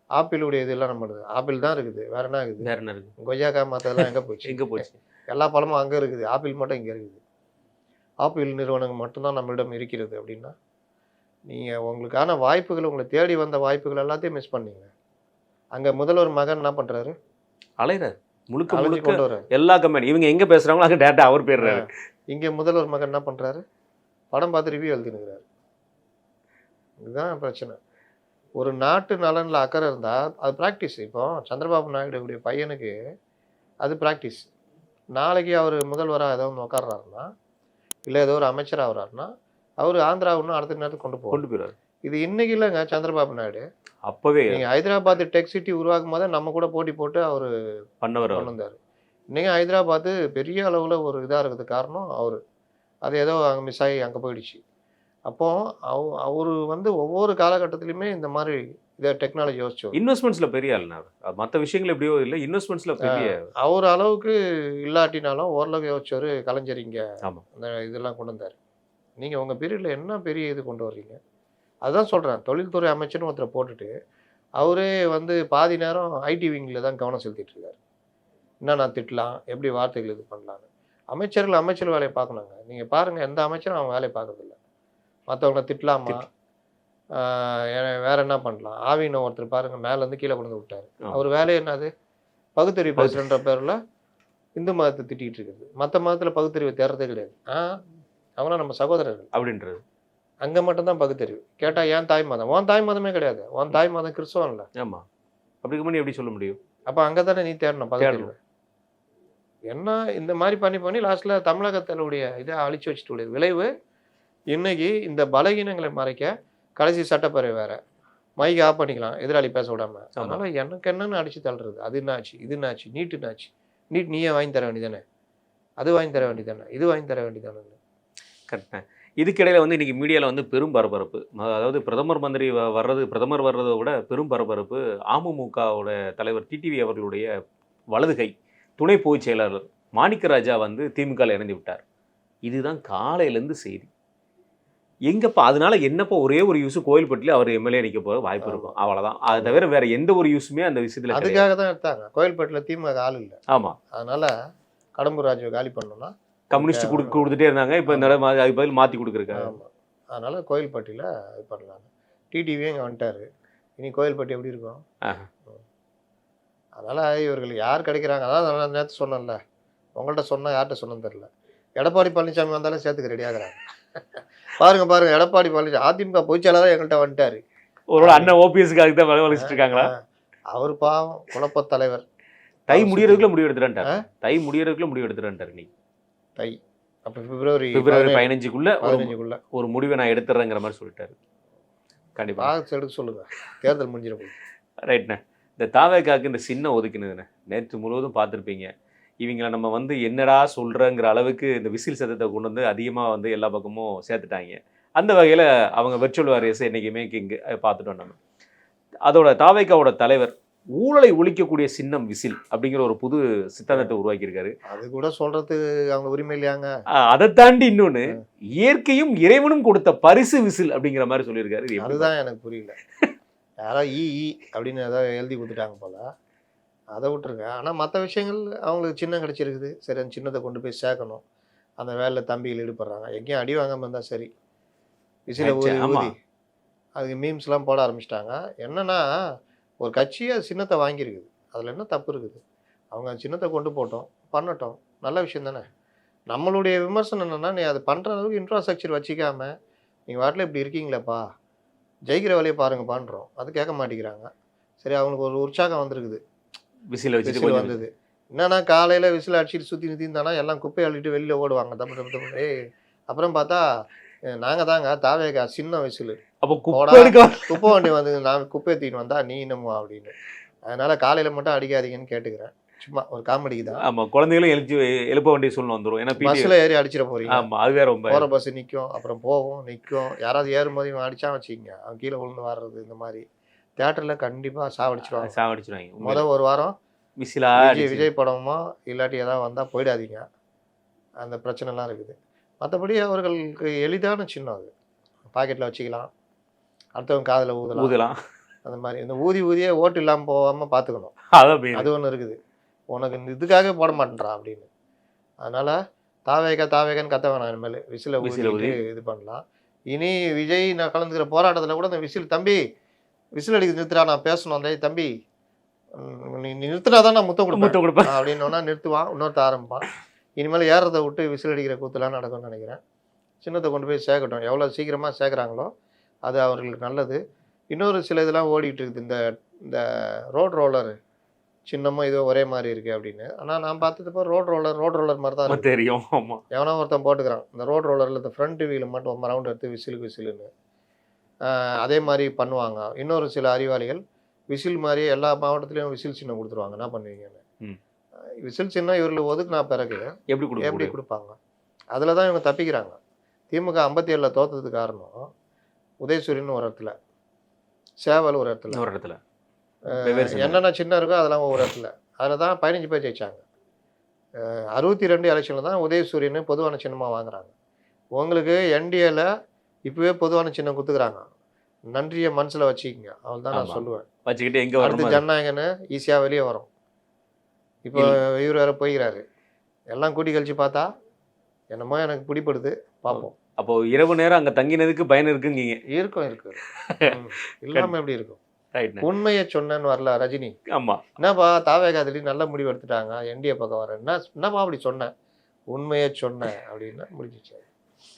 ஆப்பிளுடைய இதெல்லாம் நம்மளுது ஆப்பிள் தான் இருக்குது, வேற என்ன இருக்குது? கொய்யாக்கா மற்றதெல்லாம் எங்கே போச்சு? எல்லா பழமும் அங்கே இருக்குது, ஆப்பிள் மட்டும் இங்கே இருக்குது. ஆப்பிள் நிறுவனங்கள் மட்டும்தான் நம்மளிடம் இருக்கிறது அப்படின்னா நீங்கள் உங்களுக்கான வாய்ப்புகள், உங்களை தேடி வந்த வாய்ப்புகள் எல்லாத்தையும் மிஸ் பண்ணீங்க. அங்கே முதல்வர் மகன் என்ன பண்ணுறாரு? அலைகிறார் முழுக்க கொண்டு வர எல்லா கம்பெனி இவங்க எங்கே பேசுகிறாங்களோ அங்கே டேட்டா அவர் போயிடுறாரு. இங்கே முதல்வர் மகன் என்ன பண்ணுறாரு? படம் பார்த்து ரிவ்யூ எழுதினுக்கிறார். இதுதான் பிரச்சனை. ஒரு நாட்டு நலனில் அக்கறை இருந்தால் அது ப்ராக்டிஸ். இப்போ சந்திரபாபு நாயுடுடைய பையனுக்கு அது ப்ராக்டிஸ். நாளைக்கு அவர் முதல்வராக ஏதோ ஒன்று உட்கார்றாருன்னா, இல்லை ஏதோ ஒரு அமைச்சர் ஆகுறாருன்னா, அவர் ஆந்திரா இன்னும் அடுத்த நேரத்துக்கு கொண்டு போயிடுவார். இது இன்னைக்கு இல்லைங்க. சந்திரபாபு நாயுடு அப்பவே நீங்கள் ஹைதராபாத் டெக் சிட்டி உருவாக்கும் போதே நம்ம கூட போட்டி போட்டு அவர் கொண்டு வந்தார். இன்றைக்கி ஹைதராபாத்து பெரிய அளவில் ஒரு இதாக இருக்குது. காரணம் அவர் அது ஏதோ அங்கே மிஸ் ஆகி அங்கே போயிடுச்சு. அப்போது அவர் வந்து ஒவ்வொரு காலகட்டத்திலையுமே இந்த மாதிரி இதை டெக்னாலஜி யோசிச்சு இன்வெஸ்ட்மெண்ட்ஸில் பெரிய ஆளுனா மற்ற விஷயங்கள் எப்படியோ இல்லை, இன்வெஸ்ட்மெண்ட்ஸில் பெரிய அவர் அளவுக்கு இல்லாட்டினாலும் ஓரளவுக்கு யோசிச்சவர் கலைஞர். இங்கே அந்த இதெல்லாம் கொண்டு வந்தார். நீங்கள் உங்கள் பீரியடில் என்ன பெரிய இது கொண்டு வர்றீங்க? அதுதான் சொல்கிறேன். தொழில்துறை அமைச்சர்னு ஒருத்தரை போட்டுட்டு அவரே வந்து பாதி நேரம் ஐடி விங்கில் தான் கவனம் செலுத்திட்டுருக்காரு. என்ன நான் திட்டலாம், எப்படி வார்த்தைகள் இது பண்ணலான்னு. அமைச்சர் வேலையை பார்க்கணுங்க. நீங்கள் பாருங்கள், எந்த அமைச்சரும் அவன் வேலையை பார்க்கறதில்ல. மற்றவங்கள திட்டலாமா, வேறு என்ன பண்ணலாம். ஆவின்னு ஒருத்தர் பாருங்கள், மேலேருந்து கீழே கொண்டு விட்டார். அவர் வேலையை என்னது, பகுத்தறிவு பேசுகின்ற பேரில் இந்து மதத்தை திட்டிகிட்டு இருக்குது. மற்ற மதத்தில் பகுத்தறிவு தேர்றதே கிடையாது. அவங்களாம் நம்ம சகோதரர்கள் அப்படின்றது. அங்கே மட்டும்தான் பகுத்தறிவு. கேட்டால் ஏன் தாய் மதம், உன் தாய் மதமே கிடையாது. உன் தாய் மதம் கிறிஸ்தவம் இல்லை. ஆமாம், அப்படி பண்ணி எப்படி சொல்ல முடியும்? அப்போ அங்கே தானே நீ தேடணும் பகுத்தறிவு. என்ன இந்த மாதிரி பண்ணி லாஸ்ட்டில் தமிழகத்தினுடைய இதை அழிச்சு வச்சுட்டு விளைவு இன்னைக்கு இந்த பலகீனங்களை மறைக்க கடைசி சட்டப்பேரவை வேற மைக் ஆஃப் பண்ணிக்கலாம் எதிராளி பேச விடாம. அதனால எனக்கு என்னன்னு அடிச்சு தள்ளுறது. அது என்னாச்சு, இது என்னாச்சு, நீட்டு என்னாச்சு, நீட் நீயே வாங்கி தர வேண்டியதானே, அது வாங்கி தர வேண்டியதானே, இது வாங்கி தர வேண்டியதானே. கரெக்டாக. இதுக்கிடையில் வந்து இன்றைக்கி மீடியாவில் வந்து பெரும் பரபரப்பு. அதாவது பிரதமர் வர்றதை விட பெரும் பரபரப்பு அமமுகவோட தலைவர் டிடிவி அவர்களுடைய வலதுகை துணை பொதுச் செயலாளர் மாணிக்கராஜா வந்து திமுகவில் இணைந்து விட்டார். இதுதான் காலையிலேருந்து செய்தி. எங்கப்பா அதனால என்னப்பா ஒரே ஒரு யூஸ், கோயில்பட்டியில் அவர் எம்எல்ஏ நிற்க போகிற வாய்ப்பு இருக்கும், அவ்வளோதான். அது தவிர வேற எந்த ஒரு யூஸுமே அந்த விஷயத்தில் அதுக்காக தான் எடுத்தாங்க. கோயில்பட்டியில் திமுக ஆள் இல்லை. ஆமாம், அதனால கடம்பூர் ராஜுவை காலி பண்ணணும்னா கம்யூனிஸ்ட் கொடுத்துட்டே இருந்தாங்க. இப்போ இந்த அதுக்கு பதில் மாற்றி கொடுக்குறாங்க. ஆமாம், அதனால் கோயில்பட்டியில் இது பண்ணலாங்க. டிடிவியும் இங்கே வந்துட்டார். இனி கோயில்பட்டி எப்படி இருக்கும்? அதனால் இவர்கள் யார் கிடைக்கிறாங்க. அதான் நான் நேற்று சொன்னேன்ல, உங்கள்கிட்ட சொன்னால் யார்கிட்ட சொன்னேன்னு தெரில. எடப்பாடி பழனிசாமி வந்தாலும் சேர்த்துக்க ரெடியாகிறாங்க. பாருங்க எடப்பாடி பழனிசாமி அதிமுக பொதுச்செயலாளர் எங்கள்கிட்ட வந்துட்டார். ஒரு அண்ணன் ஓபிஎஸ்க்காக தான் வலிச்சுட்டு இருக்காங்களா? அவர் பாவம் குழப்ப தலைவர். தை முடியறதுக்குள்ள முடிவு எடுத்துட்டார். நீ தை அப்போ பிப்ரவரி 15க்குள்ள ஒரு முடிவை நான் எடுத்துறேங்கிற மாதிரி சொல்லிட்டாரு. கண்டிப்பாக எடுக்க சொல்லுங்க, தேர்தல் முடிஞ்சிட. ரைட்ண்ணே. இந்த தாவேக்காக்கு இந்த சின்ன ஒதுக்கினதுண்ணே நேற்று முழுவதும் பார்த்துருப்பீங்க. இவங்களை நம்ம வந்து என்னடா சொல்கிறங்கிற அளவுக்கு இந்த விசில் சத்தத்தை கொண்டு வந்து அதிகமாக வந்து எல்லா பக்கமும் சேர்த்துட்டாங்க. அந்த வகையில் அவங்க வெர்ச்சுவல் வாரியர்ஸ் என்றைக்குமே இங்கே பார்த்துட்டோம் நம்ம. அதோட தாவேக்காவோட தலைவர் ஊழலை ஒழிக்கக்கூடிய சின்னம் விசில் அப்படிங்கிற ஒரு புது சித்தாந்தத்தை உருவாக்கியிருக்காரு. அது கூட சொல்றது அவங்க உரிமை இல்லையாங்க. அதை தாண்டி இன்னொன்று, இயற்கையும் இறைவனும் கொடுத்த பரிசு விசில் அப்படிங்கிற மாதிரி சொல்லியிருக்காரு. அதுதான் எனக்கு புரியல. யாரோ அப்படின்னு ஏதாவது எழுதி கொடுத்துட்டாங்க போல, அதை விட்டுருங்க. ஆனால் மற்ற விஷயங்கள் அவங்களுக்கு சின்னம் கிடச்சிருக்குது, சரி அந்த சின்னத்தை கொண்டு போய் சேர்க்கணும். அந்த வேலையில் தம்பிகள் ஈடுபடுறாங்க. எங்கேயும் அடி வாங்காமல் இருந்தால் சரி. விசில ஊதி அதுக்கு மீம்ஸ்லாம் போட ஆரம்பிச்சிட்டாங்க. என்னன்னா ஒரு கட்சியை சின்னத்தை வாங்கியிருக்குது, அதில் என்ன தப்பு இருக்குது? அவங்க சின்னத்தை கொண்டு போட்டோம், பண்ணட்டும், நல்ல விஷயம் தானே. நம்மளுடைய விமர்சனம் என்னென்னா, நீ அது பண்ணுற அளவுக்கு இன்ஃப்ராஸ்ட்ரக்சர் வச்சிக்காம நீங்கள் வாட்டில் இப்படி இருக்கீங்களேப்பா, ஜெயிக்கிற வேலையை பாருங்கப்பான்றோம். அது கேட்க மாட்டேங்கிறாங்க. சரி, அவங்களுக்கு ஒரு உற்சாகம் வந்துருக்குது, விசில் வந்தது. என்னன்னா காலையில் விசில் அடிச்சுட்டு சுற்றி நிறுத்திருந்தானா எல்லாம் குப்பையை அள்ளிட்டு வெளியில் ஓடுவாங்க தப்பு. அப்புறம் பார்த்தா நாங்கள் தாங்க தாவேக்கா சின்ன விசில். அப்போ குப்பை வண்டி வந்து நான் குப்பை தூக்கிட்டு வந்தா நீ என்னமோ அப்படின்னு. அதனால காலையில் மட்டும் அடிக்காதீங்கன்னு கேட்டுக்கிறேன். சும்மா ஒரு காமெடிக்கு தான். ஆமாம், குழந்தைகளும் எழுப்ப வேண்டிய சூழ்நிலை வந்துடும். ஏன்னா பஸ்ஸில் ஏறி அடிச்சிட போறீங்க. ஆமாம், அது வேற ரொம்ப. போகிற பஸ் நிற்கும், அப்புறம் போகும், நிற்கும். யாராவது ஏறும்போது இவன் அடிச்சா வச்சுக்கிங்க, அவன் கீழே விழுந்து வர்றது. இந்த மாதிரி தியேட்டரில் கண்டிப்பாக சாவடிச்சிடுவாங்க. முதல் ஒரு வாரம் விஜய் படமோ இல்லாட்டி ஏதாவது வந்தால் போயிடாதீங்க. அந்த பிரச்சனைலாம் இருக்குது. மற்றபடி அவர்களுக்கு எளிதான சின்னம் அது. பாக்கெட்டில் வச்சுக்கலாம், அடுத்தவங்க காதில் ஊதலாம். அந்த மாதிரி இந்த ஊதியே ஓட்டு இல்லாமல் போகாமல் பார்த்துக்கணும். அது ஒன்று இருக்குது. உனக்கு இதுக்காக போட மாட்டேன்றான் அப்படின்னு. அதனால் தாவேக்கான்னு கத்த வேணாம். இனிமேல் விசில ஊதி இது பண்ணலாம். இனி விஜய் நான் கலந்துக்கிற போராட்டத்தில் கூட இந்த விசில், தம்பி விசில் அடிக்க நிறுத்துறா, நான் பேசணும், அந்த தம்பி நீ நிறுத்தினா தான் நான் முத்தம் கொடுப்பேன் அப்படின்னா நிறுத்துவான், இன்னொருத்த ஆரம்பிப்பான். இனிமேல் ஏறதை விட்டு விசில் அடிக்கிற கூத்துலாம் நடக்கும்னு நினைக்கிறேன். சின்னத்தை கொண்டு போய் சேர்க்கட்டும். எவ்வளோ சீக்கிரமாக சேர்க்குறாங்களோ அது அவர்களுக்கு நல்லது. இன்னொரு சில இதெல்லாம் ஓடிட்டு இருக்குது. இந்த இந்த ரோட் ரோலர் சின்னமும் இதோ ஒரே மாதிரி இருக்குது அப்படின்னு. ஆனால் நான் பார்த்ததுப்போ ரோட் ரோலர் மாதிரி தான் இருக்கு. தெரியும். ஆமாம், எவனோ ஒருத்தன் போட்டுக்கிறான் இந்த ரோட் ரோலரில் இந்த ஃப்ரண்ட் வீல் மட்டும் ரவுண்ட் எடுத்து விசிலுன்னு அதே மாதிரி பண்ணுவாங்க. இன்னொரு சில அறிவாளிகள் விசில் மாதிரி எல்லா மாவட்டத்துலேயும் விசில் சின்னம் கொடுத்துருவாங்க. என்ன பண்ணுவீங்கன்னு விசில் சின்னம் இவர்கள் ஒதுக்குனா பிறகு எப்படி கொடுப்பாங்க? அதில் தான் இவங்க தப்பிக்கிறாங்க. திமுக 57 தோற்றதுக்கு காரணம் உதயசூரியன் ஒரு இடத்துல, சேவல் ஒரு இடத்துல என்னென்ன சின்ன இருக்கோ அதெல்லாம் ஒவ்வொரு இடத்துல. அதில் தான் 15 பேர் ஜெயிச்சாங்க. 62 எலெக்ஷனில் தான் உதயசூரியன் பொதுவான சின்னமாக வாங்குறாங்க. உங்களுக்கு என்டிஏல இப்போவே பொதுவான சின்னம் கொடுத்துக்கிறாங்க. நன்றியை மனசில் வச்சுக்கிங்க. அவள் தான் நான் சொல்லுவேன். வச்சுக்கிட்டு எங்கே அடுத்து ஜனநாயகன்னு ஈஸியாக வெளியே வரும். இப்போ இவர் வேறு போய்கிறாரு. எல்லாம் கூட்டி கழிச்சு பார்த்தா என்னமோ எனக்கு பிடிப்படுது, பார்ப்போம். அப்போ இரவு நேரம் அங்கே தங்கினதுக்கு பயன் இருக்குங்க. இருக்கு இல்லாமல் எப்படி இருக்கும்? உண்மையை சொன்னேன்னு வரல ரஜினி. ஆமாம், என்னப்பா தாவேகாதிரி நல்ல முடிவு எடுத்துட்டாங்க, என்டிஏ பக்கம் வரேன், என்னப்பா அப்படி சொன்னேன், உண்மையை சொன்னேன் அப்படின்னா முடிஞ்சிச்சு.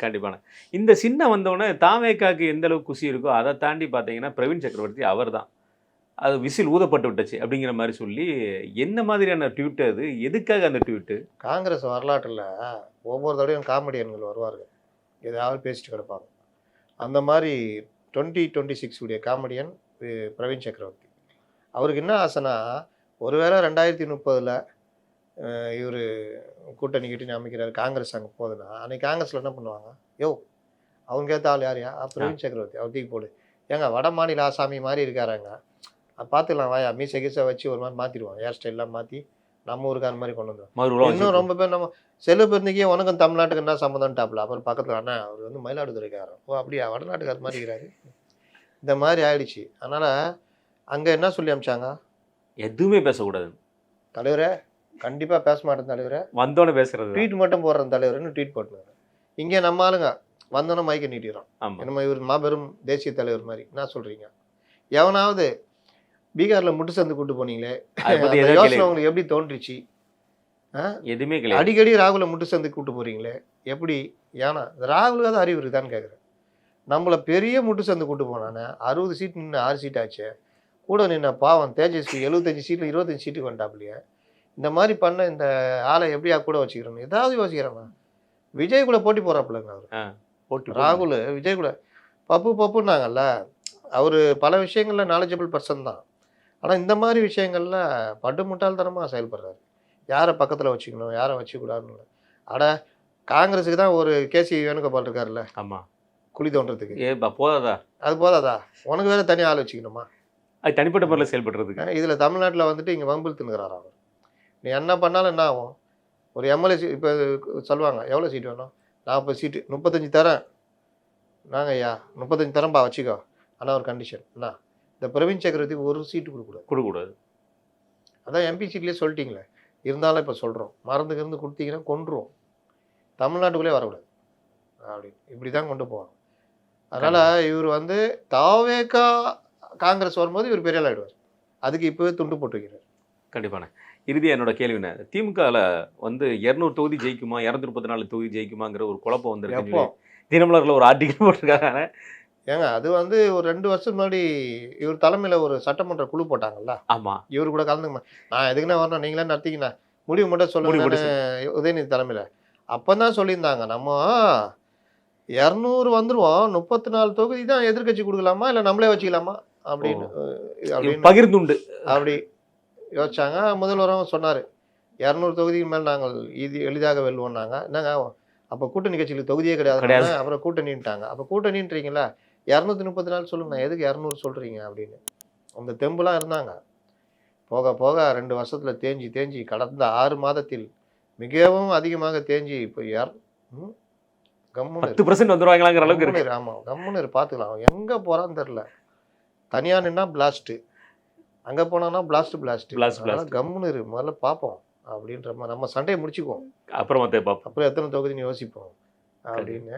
கண்டிப்பான இந்த சின்ன வந்தோடனே தாவேக்காக்கு எந்த அளவுக்கு குசி இருக்கோ அதை தாண்டி பார்த்தீங்கன்னா பிரவீன் சக்கரவர்த்தி அவர் தான் அது விசில் ஊதப்பட்டு விட்டுச்சு அப்படிங்கிற மாதிரி சொல்லி என்ன மாதிரியான ட்வீட் அது, எதுக்காக அந்த ட்வீட்டு? காங்கிரஸ் வரலாற்றில் ஒவ்வொரு தடவையும் காமெடியன்கள் வருவார்கள், ஏதாவது பேசிட்டு கிடப்பாங்க. அந்த மாதிரி 2026 உடைய காமெடியன் பிரவீன் சக்கரவர்த்தி. அவருக்கு என்ன ஆசைனா, ஒருவேளை 2030 இவர் கூட்டணி அமைக்கிறார், காங்கிரஸ் அங்கே போகுதுன்னா அன்றைக்கி காங்கிரஸில் என்ன பண்ணுவாங்க? அவங்க ஏற்ற ஆள் யாரையா? பிரவீன் சக்கரவர்த்தி. அவர் தூக்கி போடு. ஏங்க வட மாநில ஆசாமி மாதிரி இருக்காராங்க, பார்த்துக்கலாம் வாயா, மீசை கீசை வச்சு ஒரு மாதிரி மாற்றிடுவோம், ஹேர் ஸ்டைல்லாம் மாற்றி நம்ம ஊருக்கு அந்த மாதிரி கொண்டு வந்துடுவோம். இன்னும் ரொம்ப பேர் நம்ம செல்லு பேருந்துக்கே உனக்கும் தமிழ்நாட்டுக்கு என்ன சம்மந்தம்ட்டாப்ல. அப்புறம் பக்கத்தில் அண்ணா அவர் வந்து மயிலாடுதுறைக்காரன். அப்படியா, வடநாட்டுக்கார மாதிரி இருக்கிறாரு. இந்த மாதிரி ஆயிடுச்சு. அதனால் அங்கே என்ன சொல்லி அமிச்சாங்க? எதுவுமே பேசக்கூடாது தலைவரே, கண்டிப்பாக பேச மாட்டேன் தலைவரே, வந்தோன்னே பேசுறது, ட்வீட் மட்டும் போடுறேன் தலைவர்னு ட்வீட் போட்டுனாரு. இங்கே நம்ம ஆளுங்க வந்தோன்னே மைக்கை நீட்டிடுறோம். நம்ம இவர் மாபெரும் தேசிய தலைவர் மாதிரி. என்ன சொல்கிறீங்க? எவனாவது பீகாரில் முட்டு சந்து கூட்டு போனீங்களே, யோசனை உங்களுக்கு எப்படி தோன்றுச்சு? எதுவுமே அடிக்கடி ராகுலை முட்டு சந்து கூட்டு போகிறீங்களே எப்படி? ஏன்னா ராகுலுக்கு அது அறிவு இருக்குதான்னு கேட்குறேன். நம்மளை பெரிய முட்டு சந்து கூட்டு போனானே, 60 சீட் நின்று 6 சீட் ஆச்சு. கூட நின்ன பாவம் தேஜஸ்வி 75 சீட்டில் 25 சீட்டுக்கு வந்துட்டாப்லையே. இந்த மாதிரி பண்ண இந்த ஆளை எப்படியா கூட வச்சுக்கிறோன்னு ஏதாவது யோசிக்கிறேன்னா, விஜய் கூட போட்டி போகிறாப்புலங்க அவர். ராகுல் விஜய் கூட பப்புன்னாங்கல்ல, அவர் பல விஷயங்களில் நாலேஜபிள் பர்சன் தான். ஆனால் இந்த மாதிரி விஷயங்களில் பட்டு முட்டாள்தனமாக செயல்படுறாரு. யாரை பக்கத்தில் வச்சுக்கணும், யாரை வச்சுக்கூடாதுன்னு. காங்கிரஸுக்கு தான் ஒரு கேசி வேணுகோபால் இருக்காருல்ல, ஆமாம், குழி தோன்றதுக்கு. போதாதா? அது போதாதா? உனக்கு வேறு தனி ஆள் வச்சுக்கணுமா? அது தனிப்பட்ட முறையில் செயல்படுறதுக்கு. இதில் தமிழ்நாட்டில் வந்துட்டு இங்கே வம்பில் தின்னுக்கிறார் அவர். நீ என்ன பண்ணாலும் என்ன ஆகும்? ஒரு எம்எல்ஏ இப்போ சொல்லுவாங்க, எவ்வளோ சீட் வேணும்? 40 சீட்டு, 35 தரேன். நாங்கள் ஐயா 35 தரேன்ப்பா வச்சுக்கோ. ஆனால் ஒரு கண்டிஷன் என்ன? இந்த பிரவீன் சக்கரவர்த்திக்கு ஒரு சீட்டு கொடுக்கக்கூடாது. அதான் எம்பி சீட்லேயே சொல்லிட்டீங்களே. இருந்தாலும் இப்போ சொல்கிறோம், மறந்துக்கிருந்து கொடுத்தீங்கன்னா கொன்றுவோம், தமிழ்நாட்டுக்குள்ளே வரக்கூடாது அப்படி. இப்படி தான் கொண்டு போவாங்க. அதனால் இவர் வந்து தாவேக்கா காங்கிரஸ் வரும்போது இவர் பெரிய ஆள் ஆகிடுவார். அதுக்கு இப்போவே துண்டு போட்டு வைக்கிறார். கண்டிப்பான இறுதியாக என்னோட கேள்வின, திமுகவில் வந்து 200 தொகுதி ஜெயிக்குமா, 234 தொகுதி ஜெயிக்குமாங்கிற ஒரு குழப்பம் வந்துருக்கு. தினமலரில் ஒரு ஆர்டிக்கல் போட்டிருக்காங்க. ஏங்க அது வந்து ஒரு 2 வருஷம் முன்னாடி இவர் தலைமையில் ஒரு சட்டமன்ற குழு போட்டாங்கல்ல. ஆமாம், இவர் கூட கலந்துக்குமா, நான் எதுக்குன்னா வரணும், நீங்களே நடத்திக்கிண்ணா, முடிவு மட்டும் சொல்லுங்க உதயநிதி தலைமையில். அப்போ தான் சொல்லியிருந்தாங்க, நம்ம 200 வந்துடுவோம், 34 தொகுதி தான் எதிர்கட்சி கொடுக்கலாமா இல்லை நம்மளே வச்சுக்கலாமா அப்படின்னு பகிர்ந்துண்டு அப்படி யோசிச்சாங்க. முதல்வரும் சொன்னார், 200 தொகுதிக்கு மேல் நாங்கள் எளிதாக வெல்வோம்னாங்க. என்னங்க அப்போ கூட்டணி கட்சிகளுக்கு தொகுதியே கிடையாது. அப்புறம் கூட்டணின்ட்டாங்க. அப்போ கூட்டணின்றீங்களா, 234 சொல்லுங்க, எதுக்கு 200 சொல்கிறீங்க அப்படின்னு. அந்த தெம்புலாம் இருந்தாங்க. போக போக 2 வருஷத்தில் தேஞ்சி கடந்த 6 மாதத்தில் மிகவும் அதிகமாக தேஞ்சி இப்போ 10% வந்துருவாங்களாங்கிற அளவுக்கு. ஆமாம், கம்முன்னு பார்த்துக்கலாம். எங்கே போகிறான்னு தெரில. தனியாக நின்னா பிளாஸ்ட்டு, அங்கே போனான்னா பிளாஸ்ட். கம்முன்னு முதல்ல பார்ப்போம் அப்படின்ற மாதிரி நம்ம சண்டையை முடிச்சுக்குவோம், அப்புறம் எத்தனை தொகுதின்னு யோசிப்போம் அப்படின்னு.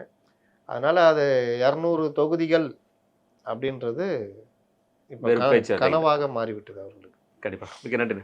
அதனால் அது 200 தொகுதிகள் அப்படின்றது இப்போ கனவாக மாறிவிட்டது அவர்களுக்கு. கண்டிப்பாக. மிக நன்றி.